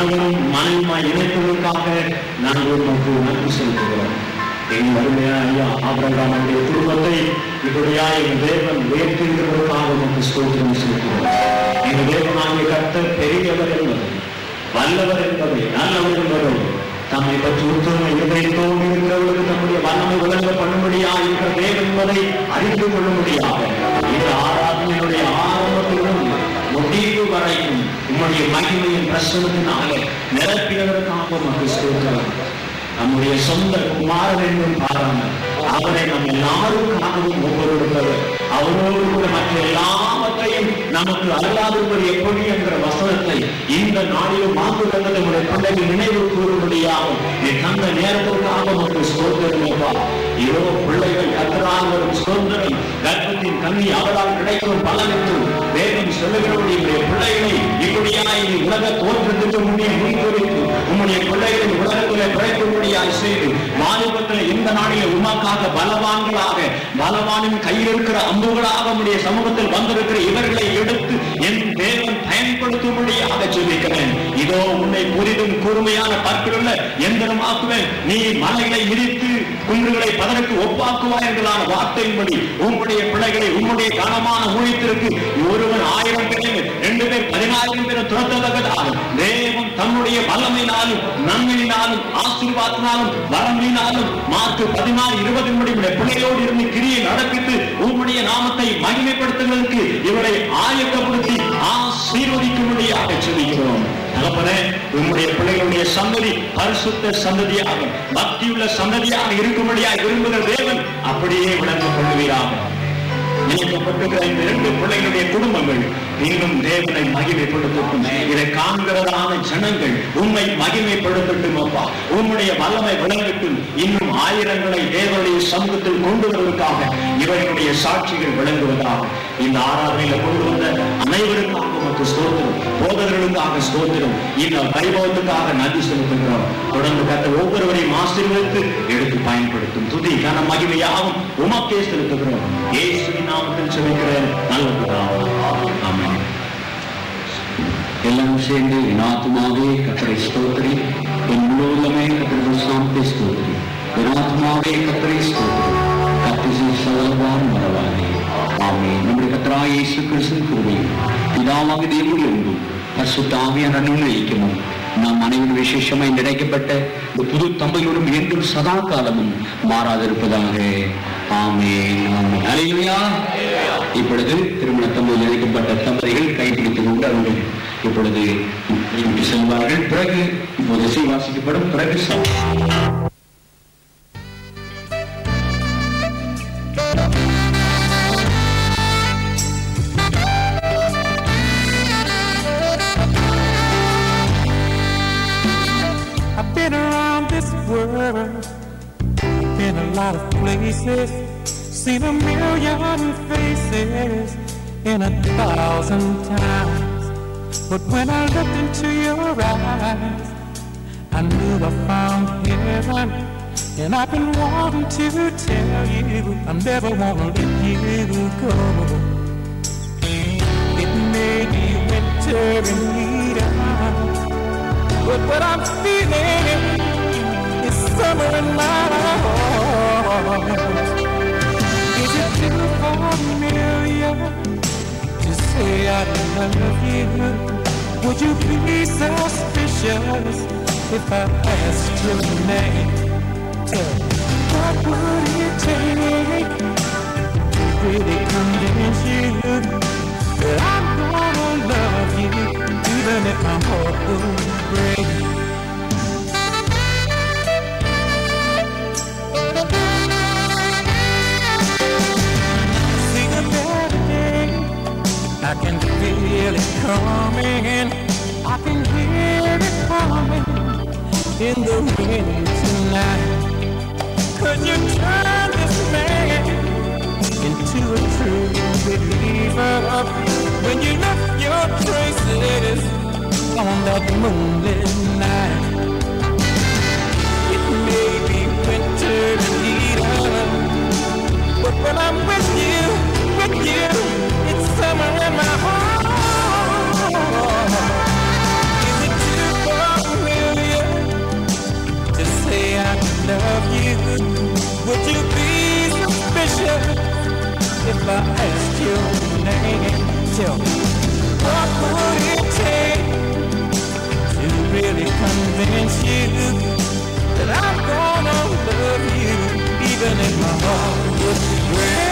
கணவனும் மனைவியுமாய் இணைப்பதற்காக நாங்கள் உமக்கு நன்றி செலுத்துகிறோம். எங்கள் அருமையான ஐயா ஆபிரகாமுடைய குடும்பத்தை இப்படியா எங்கள் தேவன் உயர்த்துகிறதற்காக உமக்கு ஸ்தோத்திரம் செலுத்துகிறோம். எங்கள் தேவனாகிய கர்த்தர் பெரியவர் என்பதை, வல்லவர் என்பதை, நல்லவர் என்பதை, தம்மை பற்றி உத்தம இதயத்தோடு இருக்கிறவர்களுக்கு தம்முடைய வல்லமை விளங்க பண்ணும்படியா இருக்கிற தேவன் என்பதை அறிந்து கொள்ளும்படியாக இந்த ஆராதனையுடைய ஆரம்பத்திலிருந்து முடிவு வரைக்கும் உம்முடைய மகிமையின் பிரசனத்தினால நிரப்பினதற்காக உமக்கு ஸ்தோத்திரம். நம்முடைய சொந்த குமாரன் என்றும் பாராமல் அவரை நம் எல்லாருக்காகவும் ஒவ்வொருவர் அவரோடு கூட மற்ற எல்லாவற்றையும் நமக்கு அல்லாதவர் எப்படி என்கிற வசனத்தை இந்த நாளிலும் மாற்று தந்த நம்முடைய பிள்ளைகள் நினைவு கூறும்படியாகும் நீ தந்த நேரத்திற்காக நமக்கு ஸ்தோத்திரமேப்பா. இதோ பிள்ளைகள் கர்த்தரால் வரும் சுதந்திரம் கர்ப்பத்தின் கண்ணி அவரால் கிடைக்கும் பலன் என்றும் வேதம் சொல்லுகிறபடி பிள்ளைகளை இப்படியாய் நீ உலக தோற்றத்துக்கு முன்னே முன்குறித்து உம்முடைய பிள்ளைகளை உலகத்திலே பிழைக்கும்படியாய் செய்து வாலிபத்தில் இந்த நாளிலே உமக்காக பலவான்களாக பலவானின் கையில் இருக்கிற அம்புகளாக உம்முடைய சமூகத்தில் வந்திருக்கிற இவர்களை எடுத்து என் தேவன் பயன்படுத்தும்படியாக சொல்லிக்கிறேன். இதோ உன்னை புரிதும் கூர்மையான பார்க்கிலுள்ள எந்திரமாக்குவேன். நீ மலைகளை இடித்து குன்றுகளை பதற்கு ஒப்பாக்குவாய் என்கிறான வார்த்தையின்படி உம்முடைய பிள்ளைகளை உம்முடைய கனமான ஊழியத்திற்கு ஒருவன் 1000 பேர் 2 பேர் 10000 பேர் துரத்தத்தக்கதாக தேவன் தன்னுடைய வல்லமையினாலும் நன்மையினாலும் ஆசீர்வாதத்தினாலும் வரம்பினாலும் மார்க்கு 16:20 பிள்ளையோடு இருந்து கிரியை நடப்பித்து உம்முடைய நாமத்தை மகிமைப்படுத்துவதற்கு இவரை ஆயத்தப்படுத்தி ஆசீர்வதிக்கும்படியாக சொல்லுகிறோம். தகப்பனே, உம்முடைய பிள்ளைகளுடைய சந்ததி பரிசுத்த சந்ததியாக பக்தியுள்ள சந்ததியாக இருக்கும்படியாக விரும்புகிற தேவன் அப்படியே விளங்கிக் கொள்வீராக. இணைக்கப்பட்டிருக்கிற இந்த 2 பிள்ளைகளுடைய குடும்பங்கள் இன்னும் தேவனை மகிமைப்படுத்தட்டும். இதை காண்கிறதான ஜனங்கள் உண்மை மகிமைப்படுத்தட்டும் அப்பா. உம்முடைய வல்லமை விளங்கட்டும். இன்னும் ஆயிரங்களை தேவனுடைய சமூகத்தில் கொண்டு வருவதற்காக இவர்களுடைய சாட்சிகள் விளங்குவதாக இந்த ஆராதனையில கொண்டு வந்த அனைவருக்காக உமக்கு ஸ்தோத்திரம், போதகர்களுக்காக ஸ்தோத்திரம், இந்த வைபவத்துக்காக நன்றி செலுத்துகிறோம். தொடர்ந்து கர்த்தர் ஒவ்வொருவரையும் ஆசீர்வதித்து எடுத்து பயன்படுத்தும். துதி கன மகிமையாகவும் உமக்கே செலுத்துகிறோம். இயேசுவின் நாமத்தில் ஜெபிக்கிறேன் நல்ல பிதாவே. ஆமென். எல்லாரும் சேர்ந்து என் ஆத்துமாவே கர்த்தரை ஸ்தோத்திரி, என் முழு உள்ளமே கர்த்தருடைய நாமத்தை ஸ்தோத்திரி, என் ஆத்துமாவே கர்த்தரை ஸ்தோத்திரி, கர்த்தர் சதவான் மறவாதே. ஆமென். நம்முடைய கர்த்தராகிய இயேசு கிறிஸ்துவின் கிருபையும் பிதாவாகிய தேவனுடைய அன்பும் பரிசுத்த ஆவியானவரின் ஐக்கியமும் நாம் அனைவரும் விசேஷமாய் நிறைக்கப்பட்ட இந்த புது தம்பதியோடும் என்றும் சதா காலமும் மாறாதிருப்பதாக. ஆமென். ஆமென். அல்லேலூயா. இப்பொழுது திருமண தம்பதியில் இணைக்கப்பட்ட தம்பதிகள் கைப்பிடித்துக் கொண்டு அவர்கள் இப்பொழுது செல்வார்கள். பிறகு இப்போது இசை வாசிக்கப்படும். பிறகு I've been around this world, been a lot of places, seen a million faces in 1,000 times. But when I looked into your eyes, I knew I found heaven. And I've been wanting to tell you, I never want to let you go. It may be winter in Eden, but what I'm feeling is summer in my heart. Is it too familiar to say I love you? Would you be suspicious if I asked your name? What would it take to really convince you that I'm gonna love you even if my heart will break? See the better day, I can feel it coming, I can hear it coming in the wind tonight. Could you turn this man into a true believer when you left your traces on that moonlit night? It may be winter in Eden, but when I'm with you, it's summer in my heart. Is it too far Tell me, what would it take to really convince you that I'm gonna love you, even if my heart would break?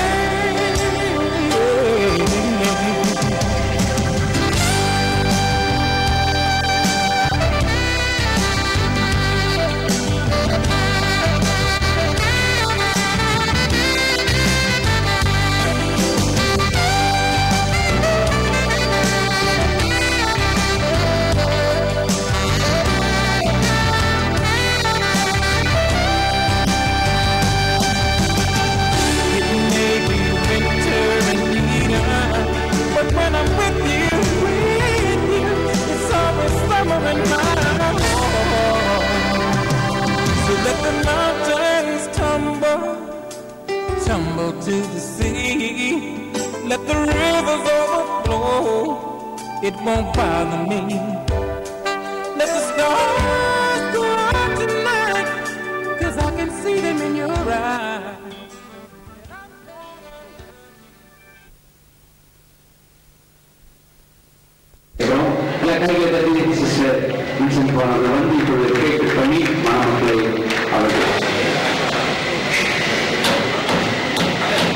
Tumble to the sea, let the rivers overflow, it won't bother me. Let the stars go out tonight, 'cause I can see them in your eyes.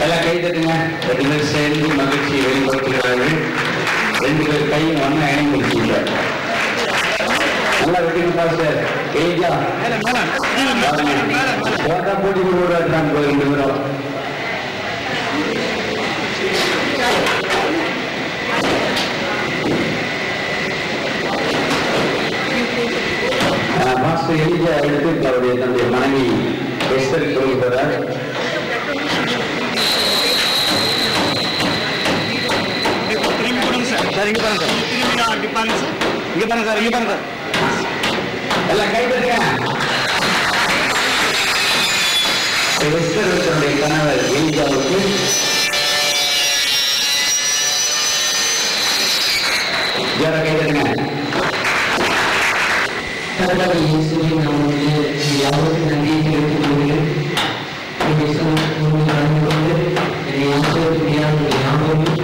எல்லாம் கை தட்டுங்க. 2 பேர் சேர்ந்து மகிழ்ச்சியை வெளிப்படுத்துகிறார்கள். 2 பேர் கையும் ஒன்னா இணைந்து வச்சுங்க. நல்லா வெட்டிங்க பாஸ்டர். ஏஜா போட்டா போட்டி போடுறாங்க 2 பேரும். பாஸ்டர் ஏஜா எடுத்து அவருடைய தன்னுடைய மனைவி எஸ்தர் சொல்லுகிறார். சார் இங்க பாருங்க சார், இங்க பாருங்க சார், இங்க பாருங்க சார், இங்க பாருங்க சார், எல்லாம் கை தட்டுங்க. எஸ்தருடைய கணவர் எலியாவுக்கு யார கை தட்டுங்க. கர்த்தராகிய இயேசுவின் நாமத்திலே யாவருக்கும் நன்றியை தெரிவித்துக் கொள்கிறேன். நடந்து கொண்டு என்னை ஆசிரியர் யாவரும்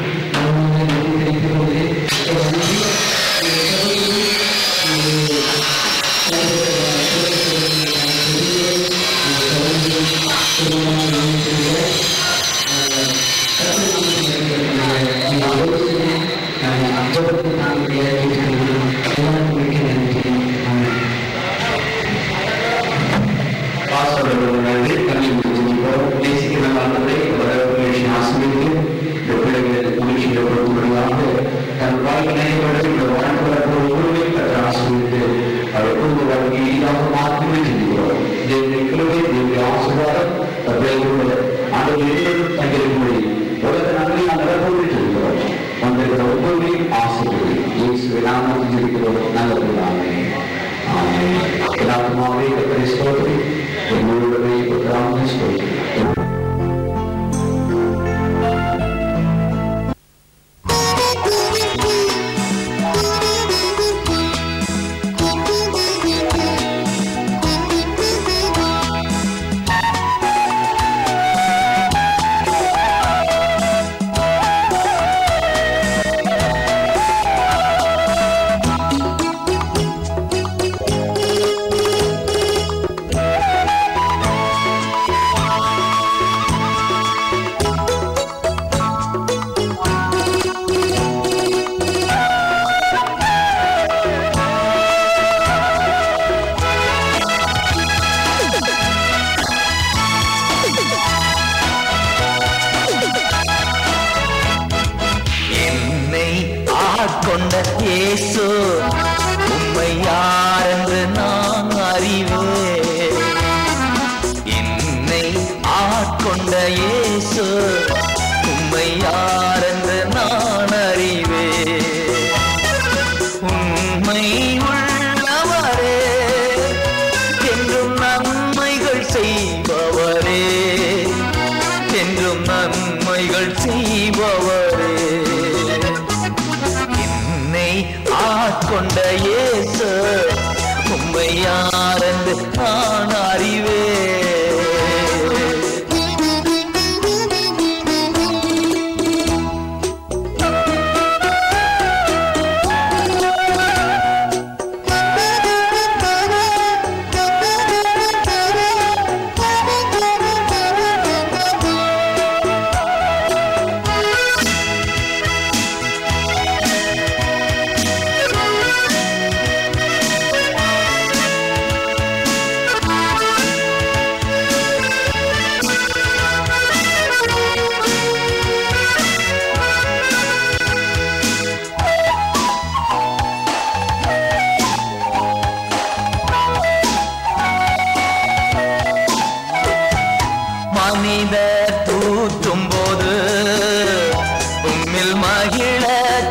மகிழ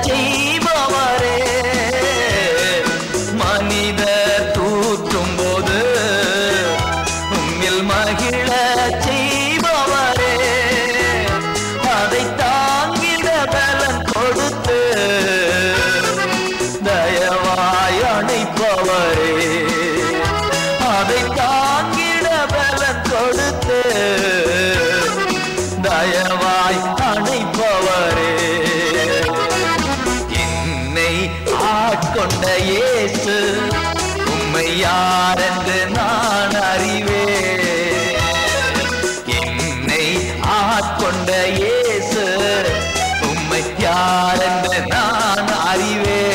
செய்பவரே, மனித தூற்றும் போது உம்மில் மகிழ செய்பவரே, அதை தாங்கிட பலன் கொடுத்து தயவாய் அணைப்பவரே, அதை தாங்கிட பலன் கொடுத்து தயவாய் அணைப்பவரே, என்னை ஆட்கொண்ட இயேசு உம்மை யாரென்று நான் அறிவேன். என்னை ஆட்கொண்ட இயேசு உம்மை யாரென்று நான் அறிவேன்.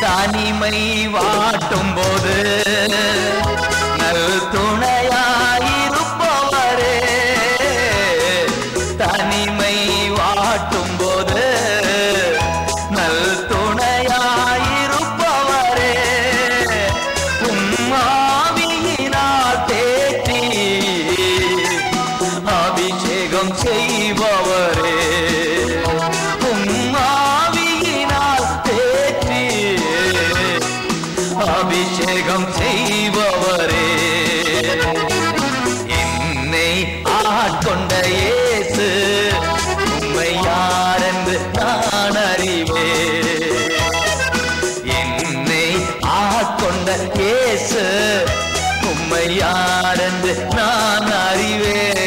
தனிமை வாட்டும் போது நல் துணையாயிருப்பவரே, தனிமை வாட்டும் போது நல் துணையாயிருப்பவரே, ஆவியினால் தேற்றி அபிஷேகம் செய்பவரே, அபிஷேகம் செய்பவரே, என்னை ஆட்கொண்ட இயேசு உம்மை யாரென்று நான் அறிவேன். என்னை ஆட்கொண்ட இயேசு உம்மை யாரென்று நான் அறிவேன்.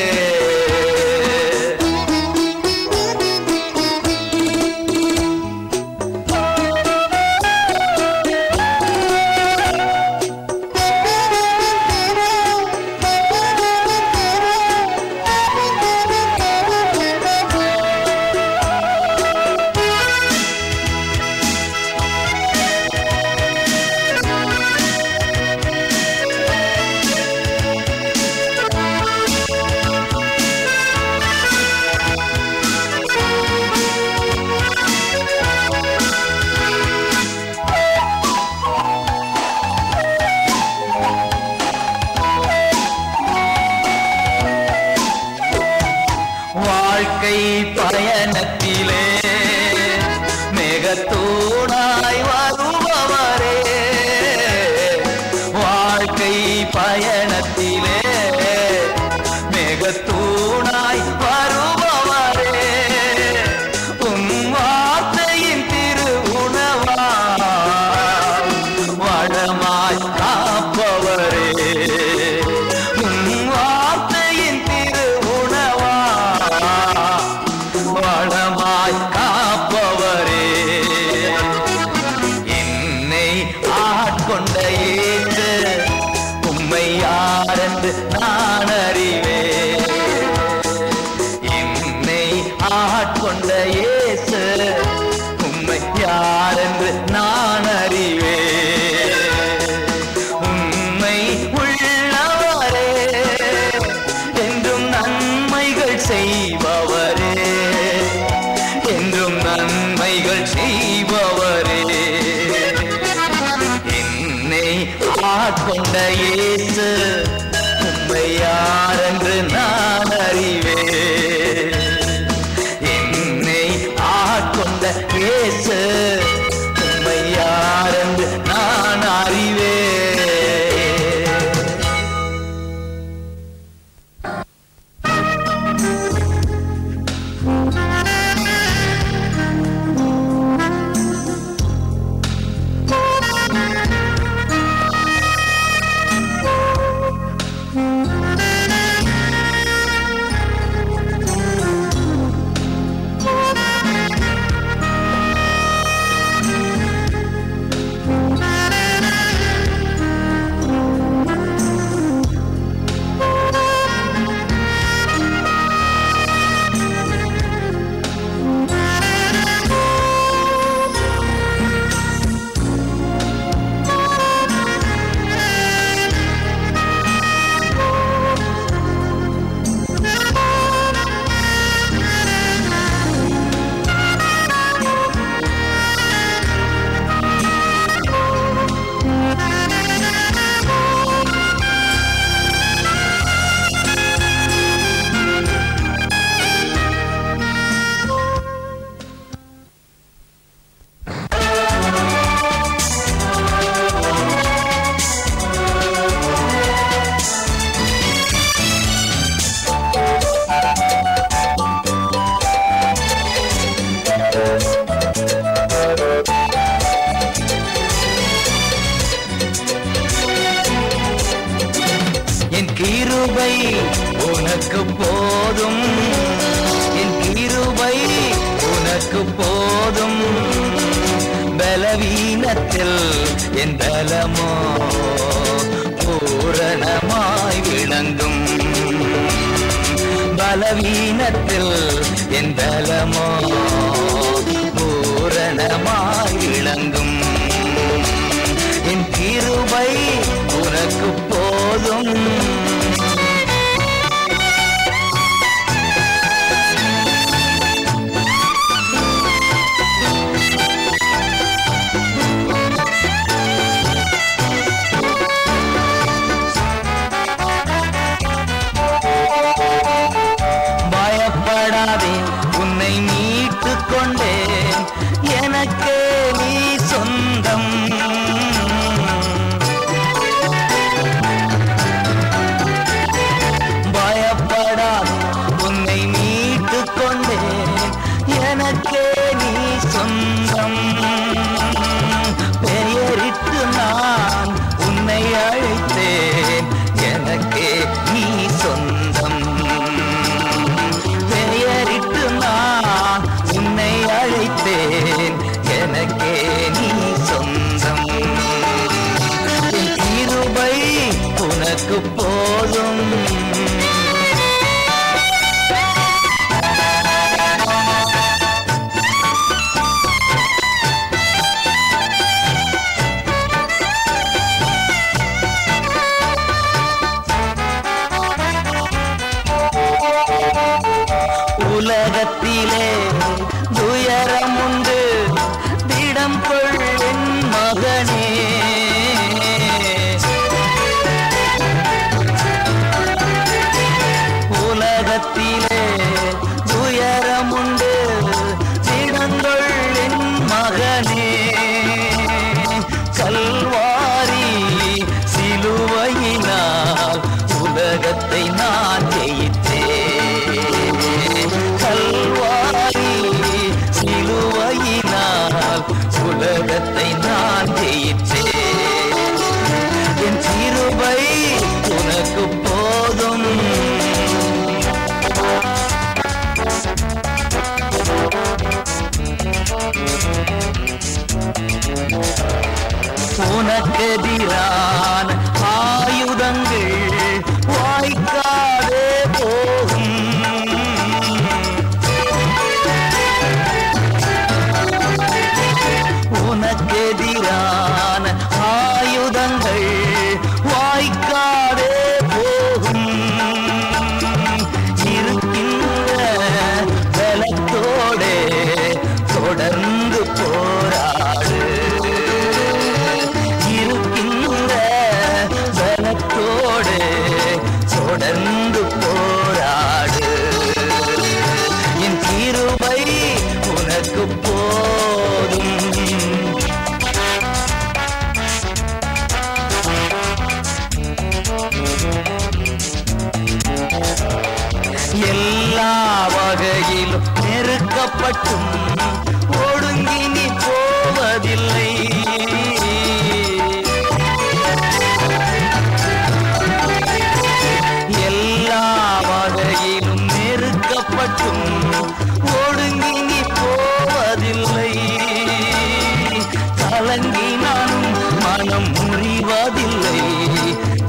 வாழ்க்கை பயணத்திலே மேகத்தூணாய் வருபவரே, வாழ்க்கை பயணத்திலே மேகத்தூணாய் வருபவரே, உம் வார்த்தையின் திரு உணவா வளமாய் காப்பவரே, உம் வார்த்தையின் திரு உணவா வளமாய் காப்பவரே, என்னை ஆட்கொண்ட இயேசு உம்மை யாரென்று நான் அறிவேன். என்னை ஆட்கொண்ட இயேசு உம்மை யாரென்று நான் அறிவேன். உம்மை உள்ளவரே, என்றும் நன்மைகள் செய்பவரே, என்றும் நன்மைகள் செய்பவரே, என்னை ஆட்கொண்ட இயேசு உம்மை யாரென்று நான் அறிவேன். என்னை ஆட்கொண்ட இயேசு உம்மை உனக்கு போதும், என் கிருபை உனக்கு போதும். பலவீனத்தில் என் பலமோ பூரணமாய் விளங்கும். பலவீனத்தில் என் பலமோ பூரணமாய் விளங்கும். என் கிருபை உனக்கு போதும். பயப்படாதே, உன்னை மீட்டுக் கொண்டேன், எனக்கே நீ சொந்தம். பயப்படாதே, உன்னை மீட்டுக் கொண்டேன், எனக்கே நீ சொந்தம். பெயரிட்டு நான் உன்னை அழைத்தேன், எனக்கே நீ சொந்தம். பெயரிட்டு நான் உன்னை அழைத்தேன், எனக்கே நீ சொந்தம். என் கிருபை உனக்கு போதும். உலகத்திலே துயரம் உண்டு, திடம் கொள் என் மகனே. உலகத்திலே துயரம் உண்டு, திடங்கொள் என் மகனே. கல்வாரி சிலுவையினால் உலகத்தை நான் ஜெயித்தேன். கல்வாரி சிலுவையினால் உலகத்தை நான் ஜெயித்தேன். என் கிருபை உனக்கு போதும். உனக்கெதிரான ஆயுதங்கள் வாய்க்காதே போகும். உனக்கெதிரான ஆயுதங்கள் வாய்க்காதே போகும். இருக்கின்ற பலத்தோடே தொடர்ந்து போராடு. இருக்கின்ற பலத்தோடே தொடர்ந்து போராடு. என் கிருபை உனக்கு போதும். எல்லா வகையிலும் நெருக்கப்பட்டும் ஒடுங்கி நீ போவதில்லை. எல்லா வகையிலும் நெருக்கப்பட்டும் ஒடுங்கி நீ போவதில்லை. கலங்கினாலும் மனம் முறிவதில்லை,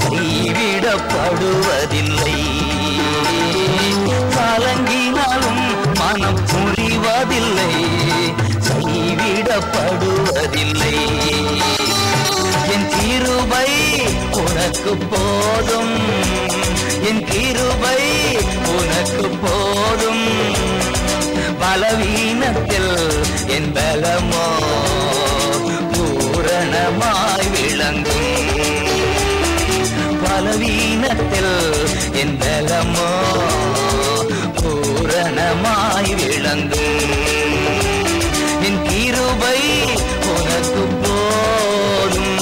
கைவிடப்படுவதில்லை. கலங்கினாலும் மனம் முறிவதில்லை, கைவிடப்படுவதில்லை. என் கிருபை உனக்கு போதும். என் கிருபை உனக்கு போதும். பலவீனத்தில் என் பலமோ பூரணமாய் விளங்கும். பலவீனத்தில் என் பலமோ பூரணமாய் விளங்கும். என் கிருபை உனக்கு போதும்.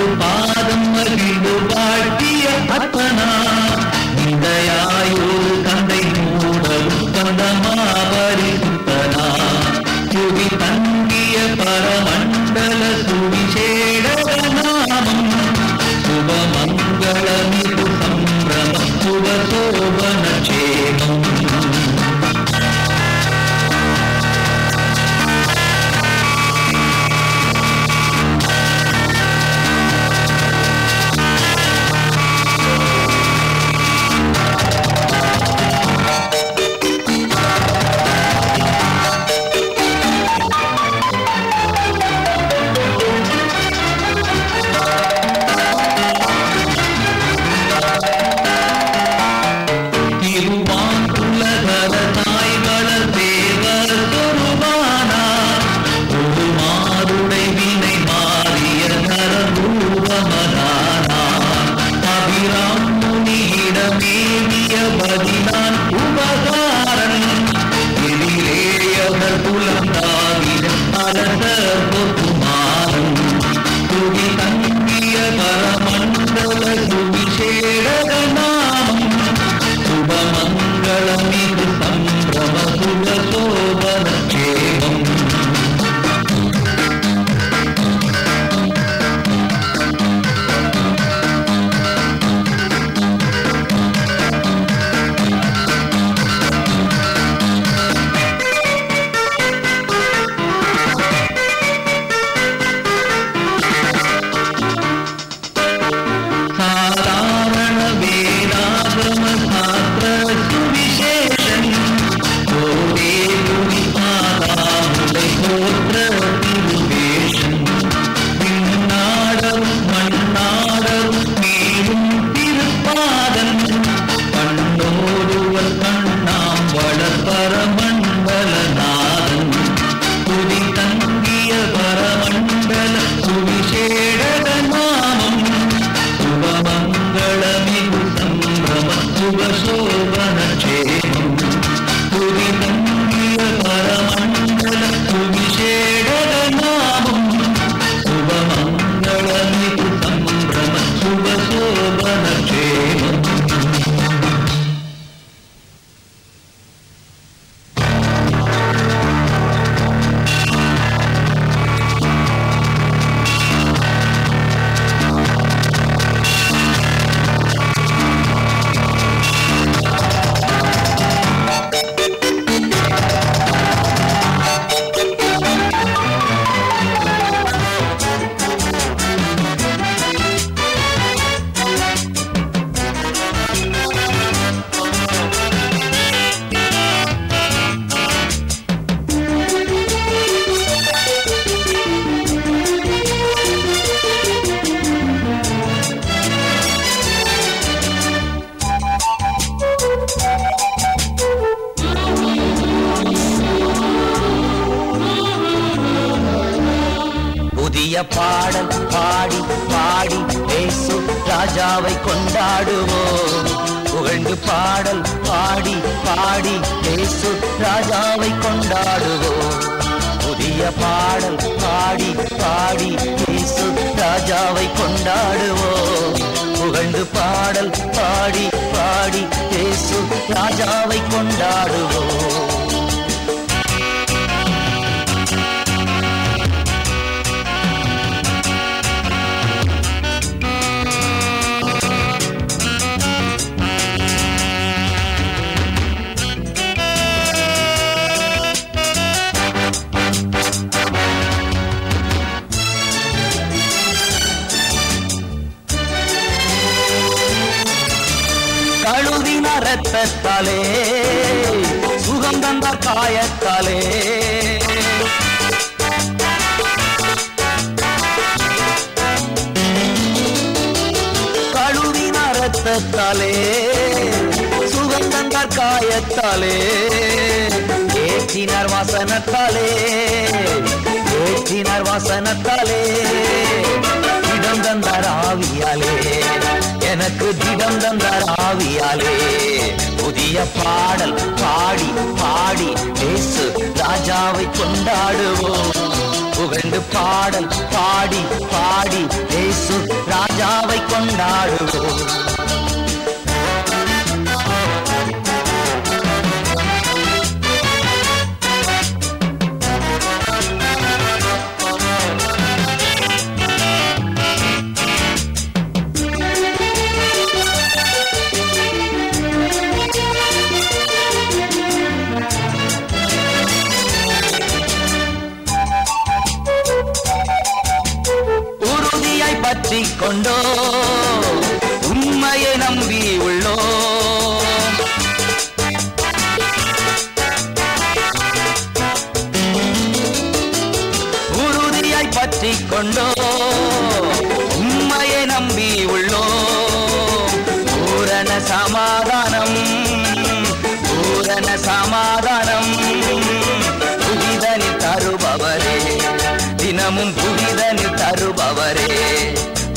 பணிந்து பாதம் மகிழ்ந்து வாழ்த்திய அத்தனா இதையாயோரு தந்தை மூட உப்பந்தமா பரிசுத்தனா சுவி தங்கிய பரமண்டல சுவிசேடக நாமம் சுபமங்களமிகு சம்பிரம சுபசோபன சேமம் பாடல் பாடி பாடி இயேசு ராஜாவை கொண்டாடுவோம். புகழ்ந்து பாடல் பாடி பாடி இயேசு ராஜாவை கொண்டாடுவோம். புதிய பாடல் பாடி பாடி இயேசு ராஜாவை கொண்டாடுவோம். புகழ்ந்து பாடல் பாடி பாடி இயேசு ராஜாவை கொண்டாடுவோம். கழுவின ரத்தத்தாலே சுகம் தந்த காயத்தாலே கழுவின ரத்தத்தாலே சுகம் தந்த காயத்தாலே ஏற்றினார் வாசனத்தாலே ஏற்றினார் வாசனத்தாலே திடம் தந்தார் ஆவியாலே எனக்கு திடம் தந்தார் ஆவியாலே. புதிய பாடல் பாடி பாடி இயேசு ராஜாவை கொண்டாடுவோம். புகழ்ந்து பாடல் பாடி பாடி இயேசு பற்றி கொண்டோ உண்மையை நம்பி உள்ளோ உறுதியாய் பற்றி கொண்டோ உண்மையை நம்பி உள்ளோ பூரண சமாதானம் பூரண சமாதானம் புதிதனில் தருபவரே தினமும் புதிதனில் தருபவரே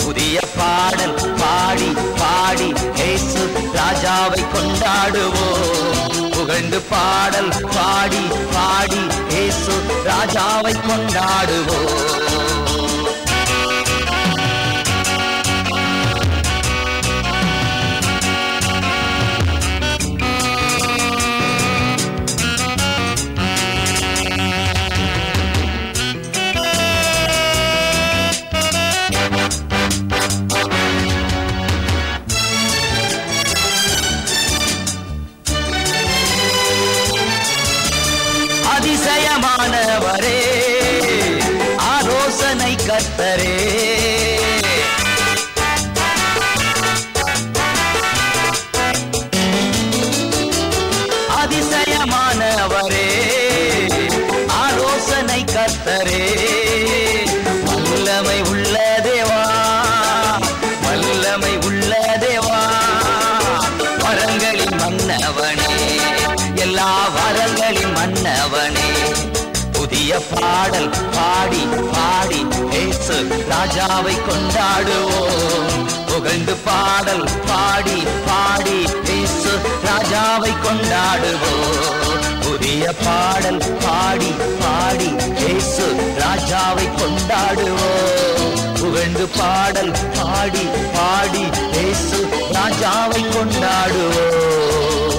புதிய பாடல் பாடி பாடி இயேசு ராஜாவை கொண்டாடுவோம் புகழ்ந்து பாடல் பாடி பாடி இயேசு ராஜாவை கொண்டாடுவோம் அதிசயமானவரே ஆலோசனை கர்த்தரே அதிசயமானவரே ஆலோசனை கர்த்தரே வல்லமை உள்ள தேவா வல்லமை உள்ள தேவா வரங்களின் மன்னவனே எல்லா வரங்களின் மன்னவனே புதிய பாடல் பாடி பாடி இயேசு ராஜாவை கொண்டாடுவோம் புகழ்ந்து பாடல் பாடி பாடி இயேசு ராஜாவை கொண்டாடுவோம் புதிய பாடல் பாடி பாடி இயேசு ராஜாவை கொண்டாடுவோம் புகழ்ந்து பாடல் பாடி பாடி இயேசு ராஜாவை கொண்டாடுவோம்